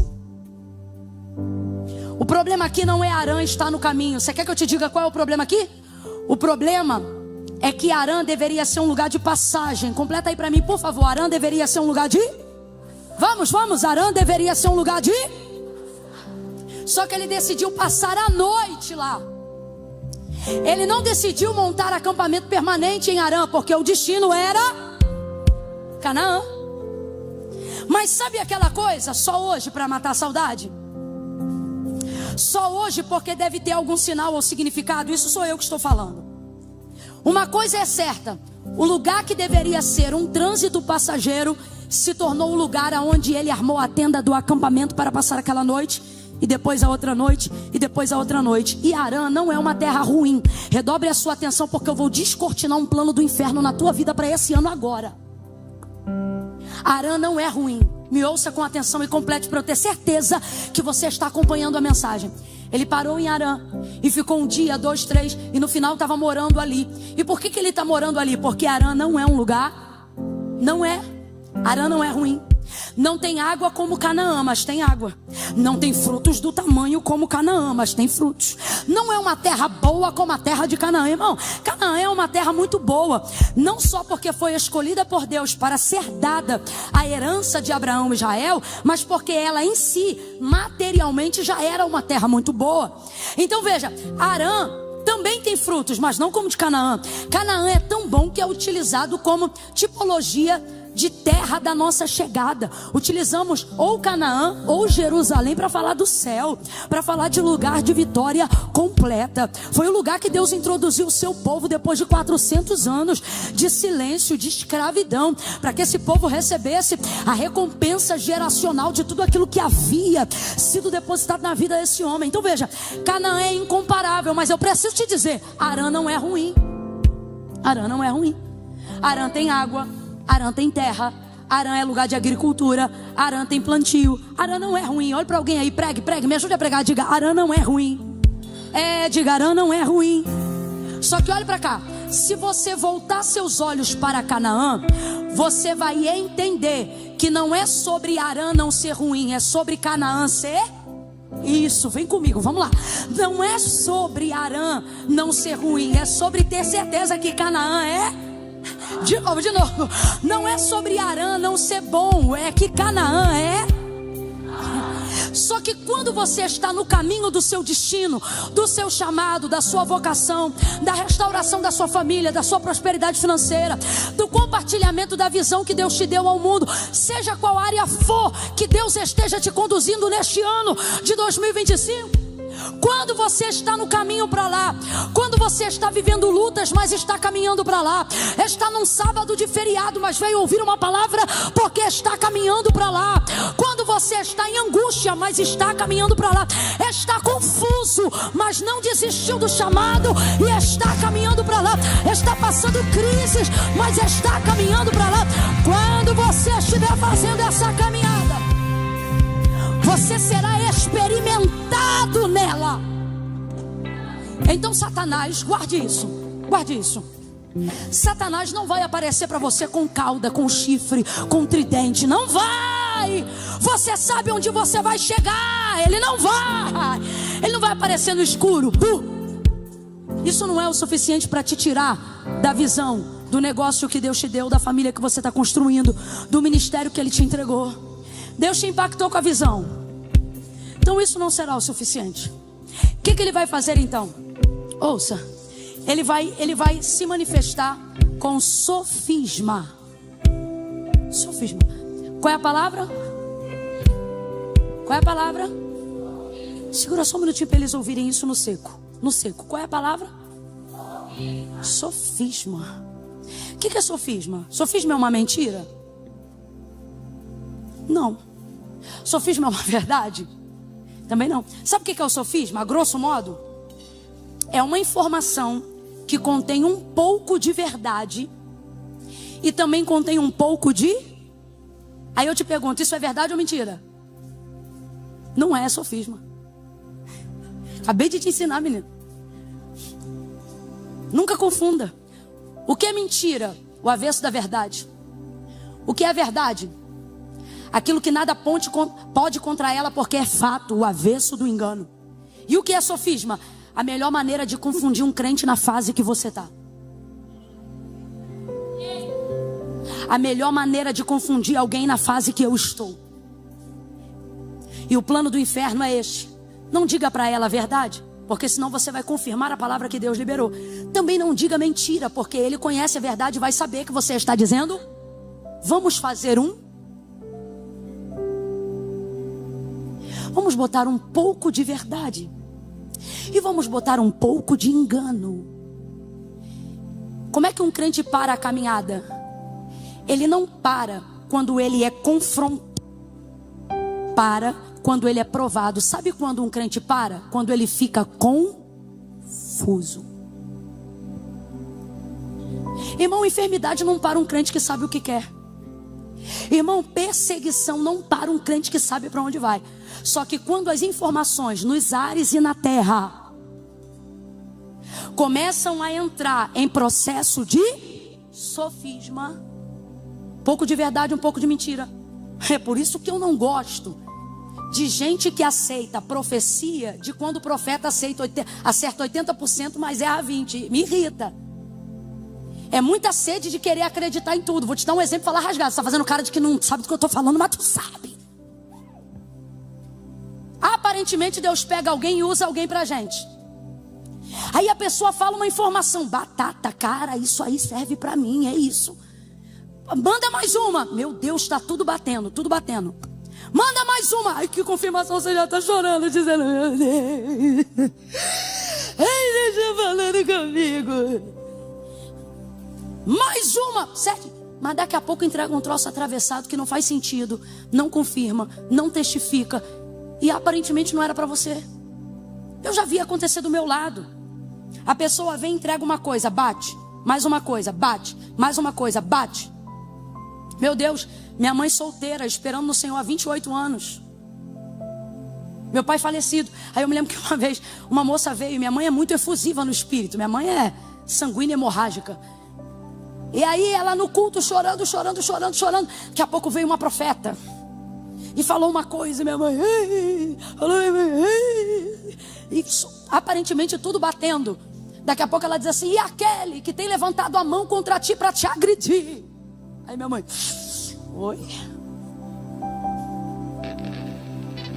O problema aqui não é Arã estar no caminho. Você quer que eu te diga qual é o problema aqui? O problema é que Arã deveria ser um lugar de passagem. Completa aí para mim, por favor. Arã deveria ser um lugar de... Vamos. Arã deveria ser um lugar de... Só que ele decidiu passar a noite lá. Ele não decidiu montar acampamento permanente em Arã, porque o destino era Canaã. Mas sabe aquela coisa? Só hoje para matar a saudade? Só hoje porque deve ter algum sinal ou significado? Isso sou eu que estou falando. Uma coisa é certa: o lugar que deveria ser um trânsito passageiro se tornou o lugar onde ele armou a tenda do acampamento para passar aquela noite, e depois a outra noite, e depois a outra noite. E Arã não é uma terra ruim. Redobre a sua atenção, porque eu vou descortinar um plano do inferno na tua vida para esse ano agora. Arã não é ruim. Me ouça com atenção e complete para eu ter certeza que você está acompanhando a mensagem. Ele parou em Arã e ficou 1 dia, 2, 3, e no final estava morando ali. E por que ele está morando ali? Porque Arã não é um lugar, Arã não é ruim. Não tem água como Canaã, mas tem água. Não tem frutos do tamanho como Canaã, mas tem frutos. Não é uma terra boa como a terra de Canaã, irmão. Canaã é uma terra muito boa, não só porque foi escolhida por Deus para ser dada a herança de Abraão e Israel, mas porque ela em si, materialmente, já era uma terra muito boa. Então veja, Arã também tem frutos, mas não como de Canaã. Canaã é tão bom que é utilizado como tipologia de terra da nossa chegada. Utilizamos ou Canaã ou Jerusalém para falar do céu, para falar de lugar de vitória completa. Foi o lugar que Deus introduziu o seu povo depois de 400 anos de silêncio, de escravidão, para que esse povo recebesse a recompensa geracional de tudo aquilo que havia sido depositado na vida desse homem. Então veja, Canaã é incomparável, mas eu preciso te dizer, Arã não é ruim. Arã não é ruim. Arã tem água, Arã tem terra, Arã é lugar de agricultura, Arã tem plantio. Arã não é ruim. Olha para alguém aí, pregue, me ajude a pregar. Diga, Arã não é ruim. Diga, Arã não é ruim. Só que olha para cá, se você voltar seus olhos para Canaã, você vai entender que não é sobre Arã não ser ruim, é sobre Canaã ser... Isso, vem comigo, vamos lá. Não é sobre Arã não ser ruim, é sobre ter certeza que Canaã é... De novo. Não é sobre Arã não ser bom, é que Canaã é... Só que quando você está no caminho do seu destino, do seu chamado, da sua vocação, da restauração da sua família, da sua prosperidade financeira, do compartilhamento da visão que Deus te deu ao mundo, seja qual área for que Deus esteja te conduzindo neste ano de 2025, quando você está no caminho para lá, quando você está vivendo lutas, mas está caminhando para lá, está num sábado de feriado, mas veio ouvir uma palavra porque está caminhando para lá, quando você está em angústia, mas está caminhando para lá, está confuso, mas não desistiu do chamado e está caminhando para lá, está passando crises, mas está caminhando para lá. Quando você estiver fazendo essa caminhada, você será experimentado nela. Então Satanás, guarde isso. Satanás não vai aparecer para você com cauda, com chifre, com tridente. Não vai. Você sabe onde você vai chegar. Ele não vai aparecer no escuro. Isso não é o suficiente para te tirar da visão do negócio que Deus te deu, da família que você está construindo, do ministério que Ele te entregou. Deus te impactou com a visão. Então isso não será o suficiente. O que Ele vai fazer então? Ouça. Ele vai se manifestar com sofisma. Sofisma. Qual é a palavra? Segura só um minutinho para eles ouvirem isso no seco. Qual é a palavra? Sofisma. O que é sofisma? Sofisma é uma mentira? Não. Sofisma é uma verdade? Também não. Sabe o que é o sofisma? A grosso modo, é uma informação que contém um pouco de verdade e também contém um pouco de... Aí eu te pergunto, isso é verdade ou mentira? Não é sofisma. Acabei de te ensinar, menino. Nunca confunda. O que é mentira? O avesso da verdade. O que é verdade? Aquilo que nada pode contra ela porque é fato, o avesso do engano. E o que é sofisma? A melhor maneira de confundir um crente na fase que você está. A melhor maneira de confundir alguém na fase que eu estou. E o plano do inferno é este. Não diga para ela a verdade, porque senão você vai confirmar a palavra que Deus liberou. Também não diga mentira, porque ele conhece a verdade e vai saber que você está dizendo. Vamos fazer Vamos botar um pouco de verdade. E vamos botar um pouco de engano. Como é que um crente para a caminhada? Ele não para quando ele é confrontado. Para quando ele é provado. Sabe quando um crente para? Quando ele fica confuso. Irmão, enfermidade não para um crente que sabe o que quer. Irmão, perseguição não para um crente que sabe para onde vai. Só que quando as informações nos ares e na terra começam a entrar em processo de sofisma, um pouco de verdade, um pouco de mentira. É por isso que eu não gosto de gente que aceita profecia de quando o profeta acerta 80%, mas erra 20%. Me irrita. É muita sede de querer acreditar em tudo. Vou te dar um exemplo, falar rasgado. Você está fazendo cara de que não sabe do que eu estou falando, mas tu sabe. Aparentemente Deus pega alguém e usa alguém pra gente. Aí a pessoa fala uma informação. Batata, cara, isso aí serve pra mim, é isso. Manda mais uma. Meu Deus, está tudo batendo, tudo batendo. Manda mais uma. Ai, que confirmação, você já está chorando, dizendo, meu Deus. Ai, deixa falando comigo. Mais uma. Certo? Mas daqui a pouco entrega um troço atravessado que não faz sentido. Não confirma, não testifica. E aparentemente não era para você. Eu já vi acontecer do meu lado. A pessoa vem e entrega uma coisa, bate. Mais uma coisa, bate. Mais uma coisa, bate. Meu Deus, minha mãe solteira, esperando no Senhor há 28 anos. Meu pai falecido. Aí eu me lembro que uma vez uma moça veio. Minha mãe é muito efusiva no espírito. Minha mãe é sanguínea hemorrágica. E aí ela no culto chorando. Daqui a pouco veio uma profeta. E falou uma coisa, minha mãe. E aparentemente tudo batendo. Daqui a pouco ela diz assim: e aquele que tem levantado a mão contra ti para te agredir? Aí minha mãe: oi.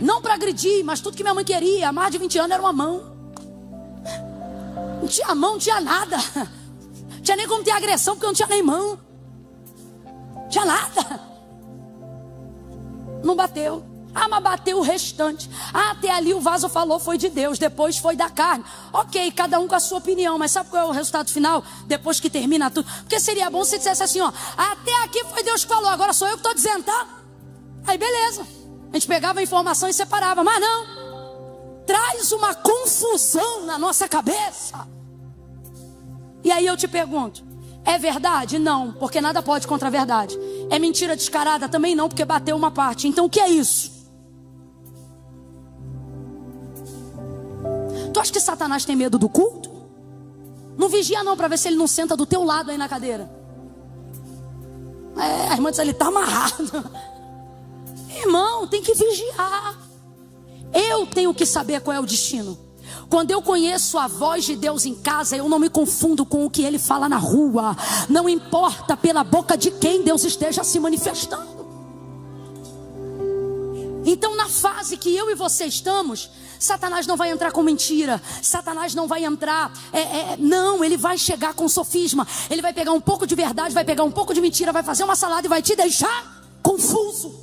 Não para agredir, mas tudo que minha mãe queria há mais de 20 anos era uma mão. Não tinha mão, não tinha nada. Não tinha nem como ter agressão, porque eu não tinha nem mão. Não tinha nada. Não bateu. Ah, mas bateu o restante. Ah, até ali o vaso falou, foi de Deus. Depois foi da carne. Ok, cada um com a sua opinião. Mas sabe qual é o resultado final? Depois que termina tudo. Porque seria bom se dissesse assim, ó: até aqui foi Deus que falou, agora sou eu que estou dizendo, tá? Aí beleza. A gente pegava a informação e separava. Mas não. Traz uma confusão na nossa cabeça. E aí eu te pergunto: é verdade? Não, porque nada pode contra a verdade. É mentira descarada? Também não, porque bateu uma parte. Então o que é isso? Tu acha que Satanás tem medo do culto? Não vigia não, para ver se ele não senta do teu lado aí na cadeira. A irmã diz: ele está amarrado. Irmão, tem que vigiar. Eu tenho que saber qual é o destino. Quando eu conheço a voz de Deus em casa, eu não me confundo com o que Ele fala na rua. Não importa pela boca de quem Deus esteja se manifestando. Então, na fase que eu e você estamos, Satanás não vai entrar com mentira. Satanás não vai entrar, não, ele vai chegar com sofisma. Ele vai pegar um pouco de verdade, vai pegar um pouco de mentira, vai fazer uma salada e vai te deixar confuso,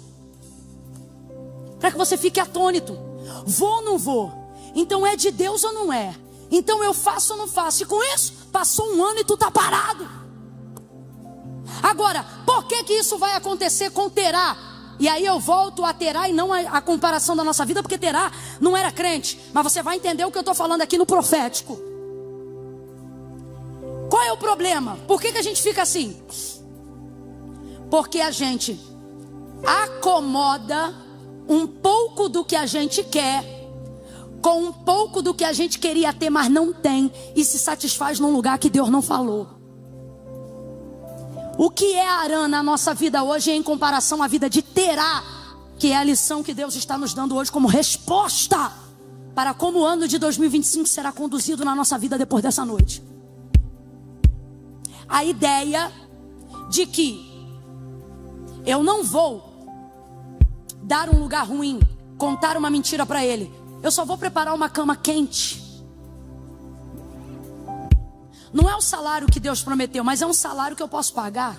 para que você fique atônito. Vou ou não vou? Então é de Deus ou não é? Então eu faço ou não faço? E com isso, passou um ano e tu está parado. Agora, por que isso vai acontecer com Terá? E aí eu volto a Terá e não a comparação da nossa vida, porque Terá não era crente. Mas você vai entender o que eu estou falando aqui no profético. Qual é o problema? Por que a gente fica assim? Porque a gente acomoda um pouco do que a gente quer com um pouco do que a gente queria ter, mas não tem, e se satisfaz num lugar que Deus não falou. O que é Arã na nossa vida hoje em comparação à vida de Terá, que é a lição que Deus está nos dando hoje como resposta para como o ano de 2025 será conduzido na nossa vida depois dessa noite. A ideia de que eu não vou dar um lugar ruim, contar uma mentira para ele. Eu só vou preparar uma cama quente. Não é o salário que Deus prometeu, mas é um salário que eu posso pagar.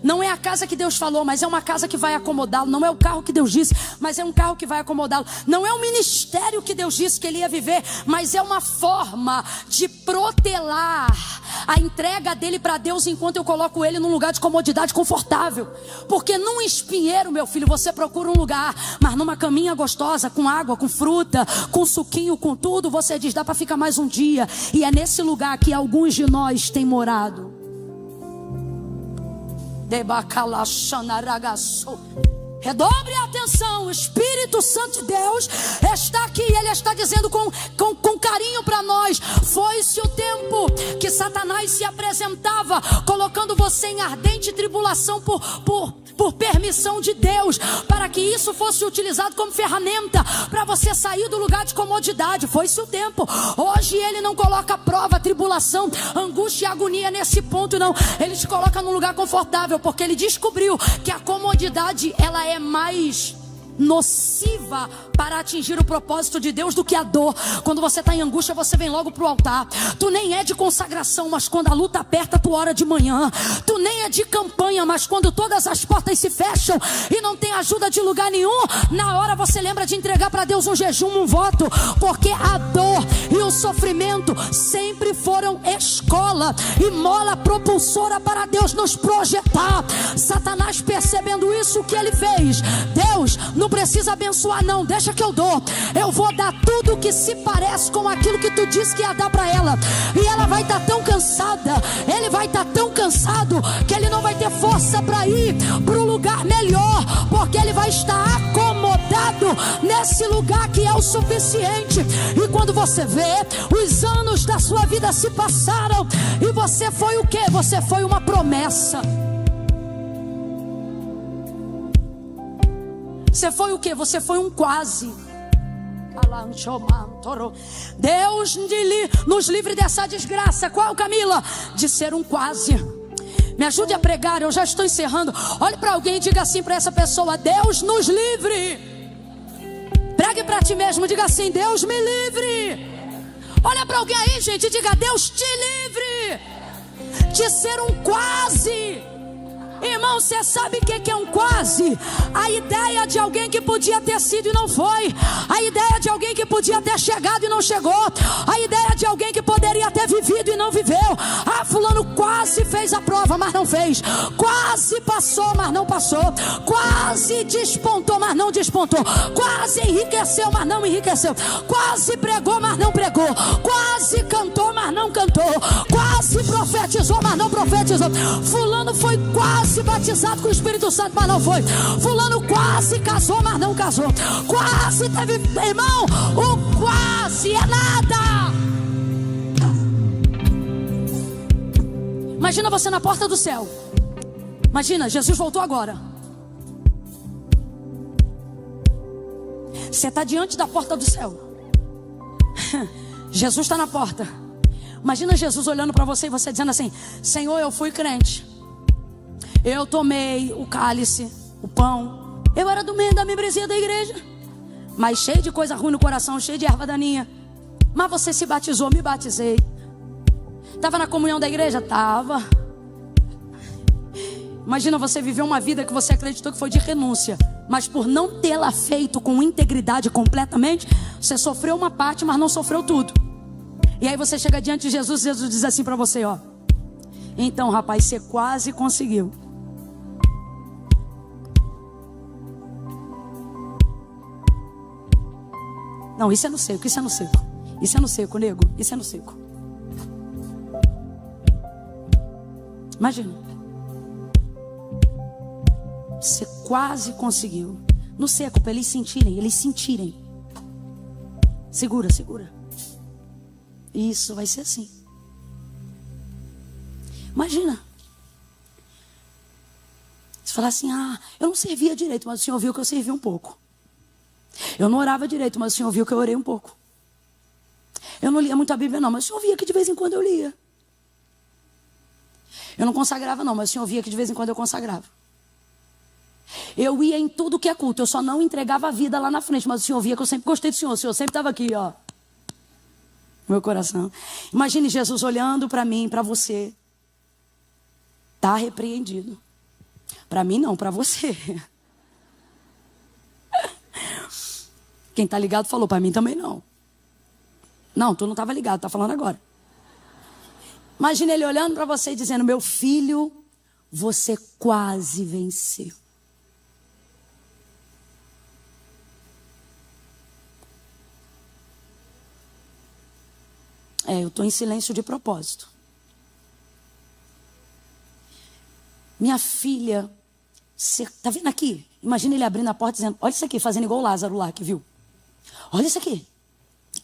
Não é a casa que Deus falou, mas é uma casa que vai acomodá-lo. Não é o carro que Deus disse, mas é um carro que vai acomodá-lo. Não é o ministério que Deus disse que ele ia viver, mas é uma forma de protelar a entrega dele para Deus enquanto eu coloco ele num lugar de comodidade confortável. Porque num espinheiro, meu filho, você procura um lugar, mas numa caminha gostosa, com água, com fruta, com suquinho, com tudo, você diz, dá para ficar mais um dia. E é nesse lugar que alguns de nós têm morado. Redobre a atenção, o Espírito Santo de Deus está aqui. Ele está dizendo com carinho para nós. Foi-se o tempo que Satanás se apresentava, colocando você em ardente tribulação por permissão de Deus, para que isso fosse utilizado como ferramenta para você sair do lugar de comodidade. Foi-se o tempo. Hoje ele não coloca prova, tribulação, angústia e agonia nesse ponto, não. Ele te coloca num lugar confortável, porque ele descobriu que a comodidade, ela é mais nociva para atingir o propósito de Deus do que a dor. Quando você está em angústia, você vem logo para o altar. Tu nem é de consagração, mas quando a luta aperta, tu ora de manhã. Tu nem é de campanha, mas quando todas as portas se fecham e não tem ajuda de lugar nenhum, na hora você lembra de entregar para Deus um jejum, um voto. Porque a dor e o sofrimento sempre foram escola e mola propulsora para Deus nos projetar. Satanás, percebendo isso, o que ele fez? Deus, não precisa abençoar não, deixa que eu dou. Eu vou dar tudo que se parece com aquilo que tu disse que ia dar para ela. E ela vai estar tão cansada, ele vai estar tão cansado, que ele não vai ter força para ir para um lugar melhor, porque ele vai estar acomodado nesse lugar que é o suficiente. E quando você vê, os anos da sua vida se passaram, e você foi o quê? Você foi uma promessa. Você foi o quê? Você foi um quase. Deus nos livre dessa desgraça. Qual, Camila? De ser um quase. Me ajude a pregar, eu já estou encerrando. Olhe para alguém e diga assim para essa pessoa: Deus nos livre. Pregue para ti mesmo, diga assim: Deus me livre. Olha para alguém aí, gente, e diga: Deus te livre de ser um quase. Irmão, você sabe o que é um quase? A ideia de alguém que podia ter sido e não foi. A ideia de alguém que podia ter chegado e não chegou. A ideia de alguém que poderia ter vivido e não viveu. Ah, fulano quase fez a prova, mas não fez. Quase passou, mas não passou. Quase despontou, mas não despontou. Quase enriqueceu, mas não enriqueceu. Quase pregou, mas não pregou. Quase cantou, mas não cantou. Quase profetizou, mas não profetizou. Fulano foi quase batizado com o Espírito Santo, mas não foi. Fulano quase casou, mas não casou. Quase teve, irmão, o quase é nada. Imagina você na porta do céu. Imagina, Jesus voltou agora. Você está diante da porta do céu. Jesus está na porta. Imagina Jesus olhando para você e você dizendo assim: Senhor, eu fui crente, eu tomei o cálice, o pão, eu era do meio da membresia da igreja, mas cheio de coisa ruim no coração, cheio de erva daninha. Mas você se batizou, me batizei. Estava na comunhão da igreja? Estava. Imagina você viver uma vida que você acreditou que foi de renúncia, mas por não tê-la feito com integridade completamente, você sofreu uma parte, mas não sofreu tudo. E aí você chega diante de Jesus e Jesus diz assim para você, ó: então, rapaz, você quase conseguiu. Não, isso é no seco, isso é no seco. Isso é no seco, nego, isso é no seco. Imagina. Você quase conseguiu. No seco, para eles sentirem. Segura, segura. Isso vai ser assim. Imagina. Você falar assim: ah, eu não servia direito, mas o Senhor viu que eu servi um pouco. Eu não orava direito, mas o Senhor viu que eu orei um pouco. Eu não lia muito a Bíblia não, mas o senhor via que de vez em quando eu lia. Eu não consagrava não, mas o senhor via que de vez em quando eu consagrava. Eu ia em tudo que é culto, eu só não entregava a vida lá na frente, mas o senhor via que eu sempre gostei do senhor. O senhor sempre estava aqui, ó. Meu coração. Imagine Jesus olhando para mim, para você. Tá repreendido. Para mim não, para você. Quem tá ligado falou, para mim também não. Não, tu não estava ligado, tá falando agora. Imagina ele olhando para você e dizendo: meu filho, você quase venceu. Eu estou em silêncio de propósito. Minha filha, você tá vendo aqui? Imagina ele abrindo a porta dizendo: olha isso aqui, fazendo igual o Lázaro lá que viu. Olha isso aqui.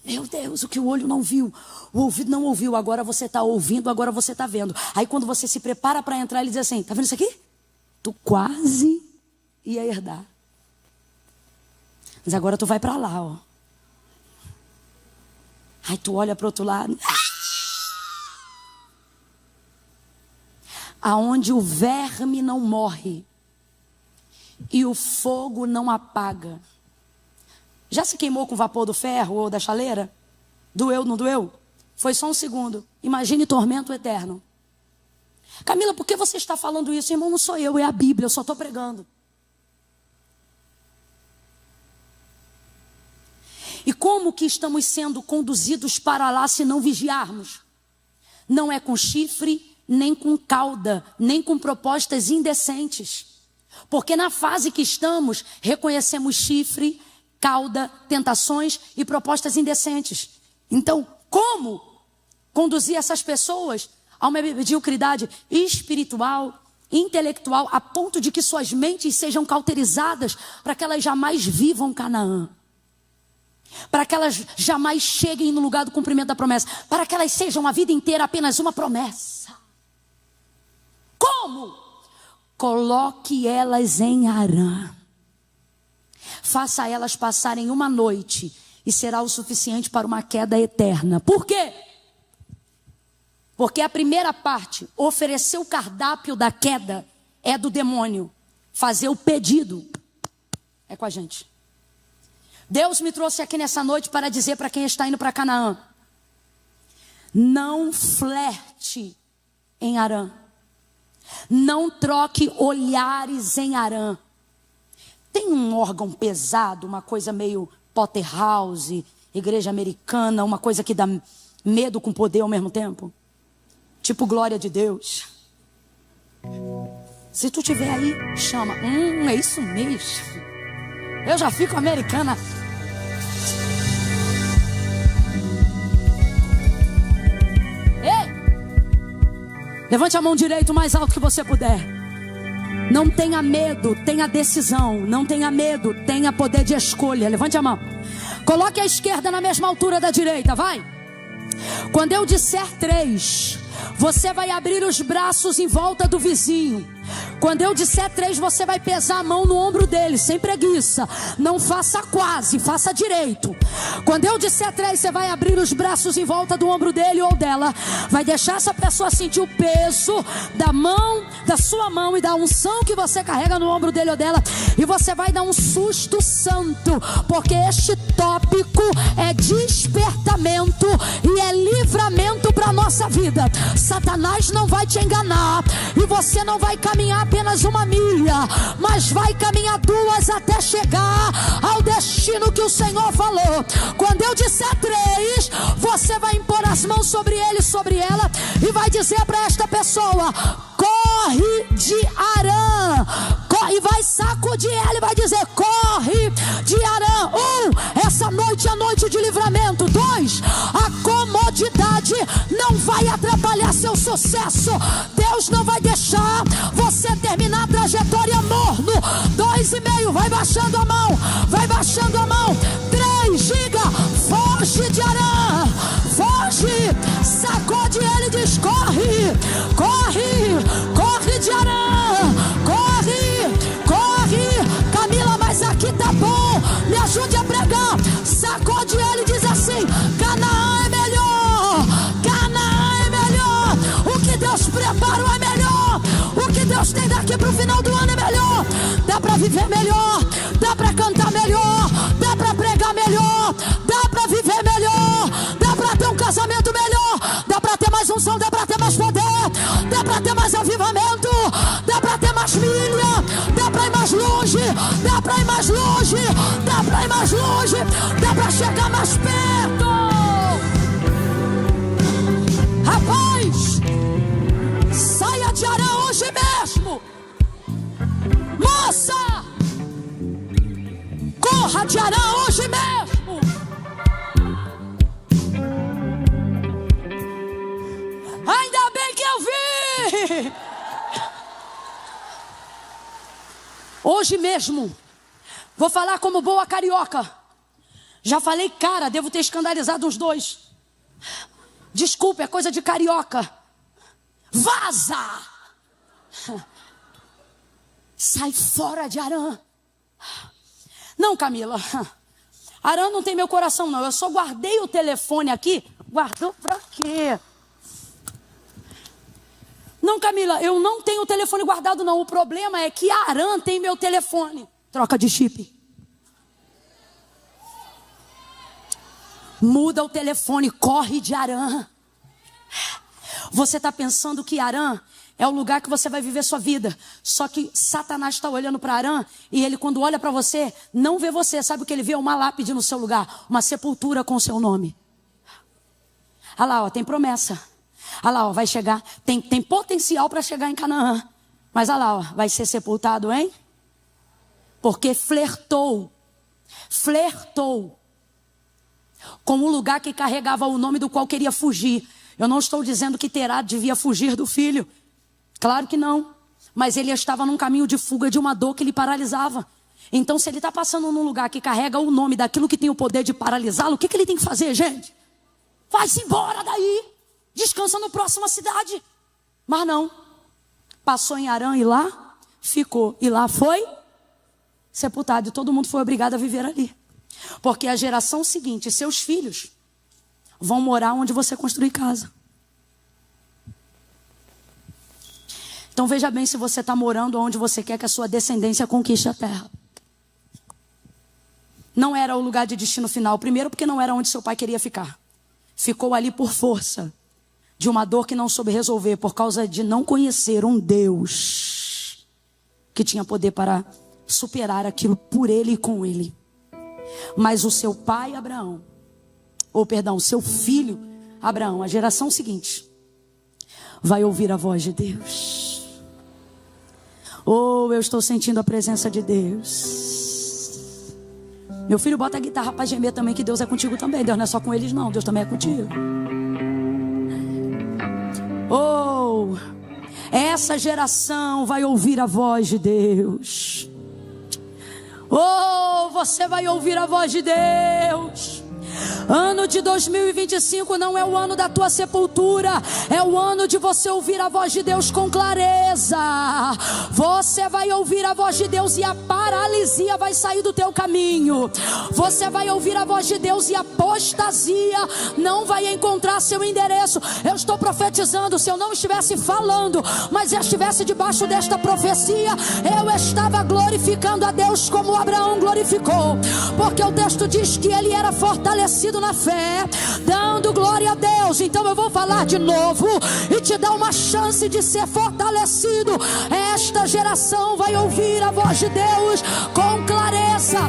Meu Deus, o que o olho não viu, o ouvido não ouviu, agora você está ouvindo, agora você está vendo. Aí quando você se prepara para entrar, ele diz assim: tá vendo isso aqui? Tu quase ia herdar. Mas agora tu vai para lá, ó. Aí tu olha para o outro lado. Aonde o verme não morre e o fogo não apaga. Já se queimou com o vapor do ferro ou da chaleira? Doeu, não doeu? Foi só um segundo. Imagine tormento eterno. Camila, por que você está falando isso? Irmão, não sou eu, é a Bíblia, eu só estou pregando. E como que estamos sendo conduzidos para lá se não vigiarmos? Não é com chifre, nem com cauda, nem com propostas indecentes. Porque na fase que estamos, reconhecemos chifre, cauda, tentações e propostas indecentes. Então, como conduzir essas pessoas a uma mediocridade espiritual, intelectual, a ponto de que suas mentes sejam cauterizadas para que elas jamais vivam Canaã? Para que elas jamais cheguem no lugar do cumprimento da promessa, para que elas sejam a vida inteira apenas uma promessa. Como? Coloque elas em Arã. Faça elas passarem uma noite e será o suficiente para uma queda eterna. Por quê? Porque a primeira parte, oferecer o cardápio da queda, é do demônio. Fazer o pedido é com a gente. Deus me trouxe aqui nessa noite para dizer para quem está indo para Canaã: não flerte em Arã. Não troque olhares em Arã. Tem um órgão pesado, uma coisa meio Potterhouse, igreja americana, uma coisa que dá medo com poder ao mesmo tempo. Tipo glória de Deus. Se tu tiver aí, chama. É isso mesmo. Eu já fico americana. Ei! Levante a mão direita o mais alto que você puder. Não tenha medo, tenha decisão. Não tenha medo, tenha poder de escolha. Levante a mão. Coloque a esquerda na mesma altura da direita, vai. Quando eu disser 3, você vai abrir os braços em volta do vizinho. Quando eu disser 3, você vai pesar a mão no ombro dele, sem preguiça. Não faça quase, faça direito. Quando eu disser 3, você vai abrir os braços em volta do ombro dele ou dela. Vai deixar essa pessoa sentir o peso da mão, da sua mão e da unção que você carrega no ombro dele ou dela. E você vai dar um susto santo, porque este tópico é despertamento e é livramento para a nossa vida. Satanás não vai te enganar e você não vai caminhar apenas uma milha, mas vai caminhar 2 até chegar ao destino que o Senhor falou. Quando eu disser 3, você vai impor as mãos sobre ele, sobre ela, e vai dizer para esta pessoa: corre de Arã. E vai sacudir ela e vai dizer: corre de Arã. 1, essa noite é noite de livramento. 2, a comodidade não vai atrapalhar seu sucesso. Deus não vai deixar você terminar a trajetória morno. 2,5, vai baixando a mão, vai baixando a mão. 3, diga: foge de Arã, foge. Sacode ele e diz: corre, corre, corre de Arã, corre. Camila, mas aqui tá bom, me ajude a pregar. Sacode ele e diz assim: Canaã é melhor. viver melhor, dá para cantar melhor, dá para pregar melhor, dá para viver melhor, dá para ter um casamento melhor, dá para ter mais unção, dá para ter mais poder, dá para ter mais avivamento, dá para ter mais milha, dá para ir mais longe, dá para ir mais longe, dá para ir mais longe, dá para chegar mais perto. Rapaz, saia de Arã hoje mesmo. Moça, corra de Arã hoje mesmo. Ainda bem que eu vi. Hoje mesmo. Vou falar como boa carioca. Já falei cara, devo ter escandalizado os dois. Desculpa, é coisa de carioca. Vaza! Sai fora de Arã. Não, Camila. Arã não tem meu coração, não. Eu só guardei o telefone aqui. Guardou pra quê? Não, Camila, eu não tenho o telefone guardado, não. O problema é que Arã tem meu telefone. Troca de chip. Muda o telefone, corre de Arã. Você está pensando que Arã é o lugar que você vai viver sua vida. Só que Satanás está olhando para Arã e ele, quando olha para você, não vê você. Sabe o que ele vê? Uma lápide no seu lugar. Uma sepultura com o seu nome. Olha lá, ó, tem promessa. Olha lá, ó, vai chegar. Tem potencial para chegar em Canaã. Mas olha lá, ó, vai ser sepultado, hein? Porque flertou com o lugar que carregava o nome do qual queria fugir. Eu não estou dizendo que Terá devia fugir do filho. Claro que não. Mas ele estava num caminho de fuga de uma dor que lhe paralisava. Então, se ele está passando num lugar que carrega o nome daquilo que tem o poder de paralisá-lo, o que ele tem que fazer, gente? Vai-se embora daí. Descansa no próxima cidade. Mas não. Passou em Arã e lá ficou. E lá foi sepultado. E todo mundo foi obrigado a viver ali. Porque a geração seguinte, seus filhos, vão morar onde você construir casa. Então veja bem se você está morando onde você quer que a sua descendência conquiste a terra. Não era o lugar de destino final. Primeiro porque não era onde seu pai queria ficar. Ficou ali por força de uma dor que não soube resolver, por causa de não conhecer um Deus que tinha poder para superar aquilo por ele e com ele. Mas o seu pai Abraão, seu filho Abraão, a geração seguinte, vai ouvir a voz de Deus. Oh, eu estou sentindo a presença de Deus. Meu filho, bota a guitarra para gemer também, que Deus é contigo também. Deus não é só com eles não, Deus também é contigo. Oh, essa geração vai ouvir a voz de Deus. Oh, você vai ouvir a voz de Deus. Ano de 2025 não é o ano da tua sepultura, é o ano de você ouvir a voz de Deus com clareza. Você vai ouvir a voz de Deus e a paralisia vai sair do teu caminho. Você vai ouvir a voz de Deus e a apostasia não vai encontrar seu endereço. Eu estou profetizando, se eu não estivesse falando, mas eu estivesse debaixo desta profecia, eu estava glorificando a Deus como Abraão glorificou. Porque o texto diz que ele era fortalecido na fé, dando glória a Deus. Então eu vou falar de novo e te dar uma chance de ser fortalecido. Esta geração vai ouvir a voz de Deus com clareza.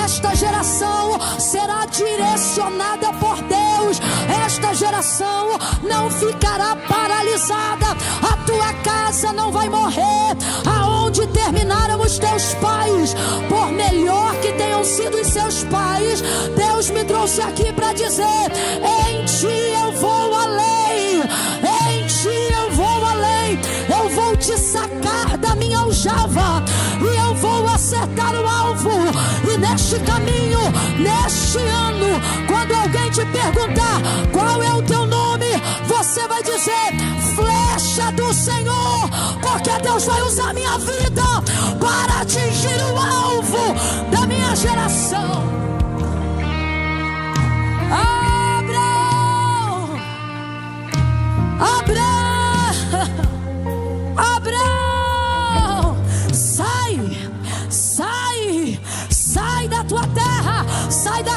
Esta geração será direcionada por Deus. Esta geração não ficará paralisada. A tua casa não vai morrer. Aonde terminaram os teus pais, por melhor que tenham sido os seus pais, Deus me trouxe aqui para dizer: em ti eu vou além, em ti eu vou além. Eu vou te sacar da minha aljava e eu vou acertar o alvo. E neste caminho, neste ano, quando alguém te perguntar qual é o teu nome, você vai dizer: flecha do Senhor, porque Deus vai usar minha vida para atingir o alvo da minha geração. Abraão, sai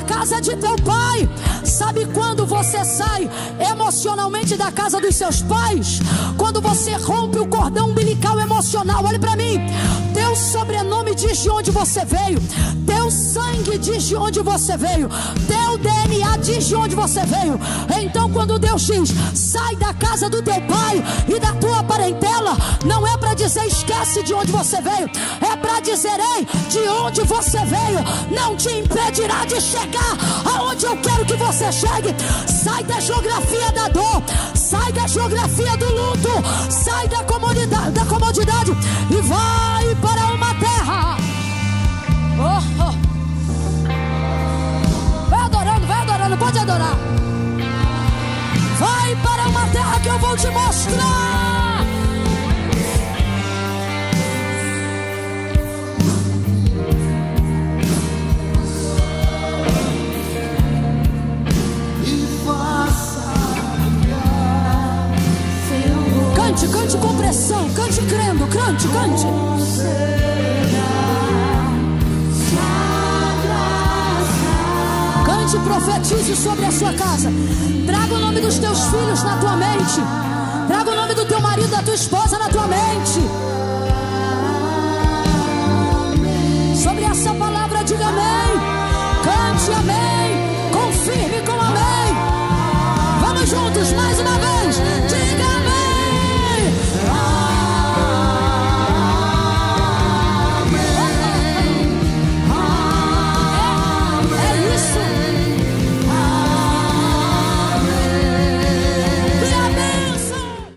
casa de teu pai. Sabe quando você sai emocionalmente da casa dos seus pais? Quando você rompe o cordão umbilical emocional. Olhe para mim. Teu sobrenome diz de onde você veio. Teu sangue diz de onde você veio. Teu DNA diz de onde você veio. Então quando Deus diz, sai da casa do teu pai e da tua parentela, não é para dizer esquece de onde você veio. É para dizer, ei, de onde você veio não te impedirá de chegar aonde eu quero que você chegue. Sai da geografia da dor. Sai da geografia do luto. Sai da comodidade e vai para uma terra. Vai adorando, pode adorar. Vai para uma terra que eu vou te mostrar. Cante com pressão, cante crendo, cante. Cante e profetize sobre a sua casa. Traga o nome dos teus filhos na tua mente. Traga o nome do teu marido, da tua esposa na tua mente.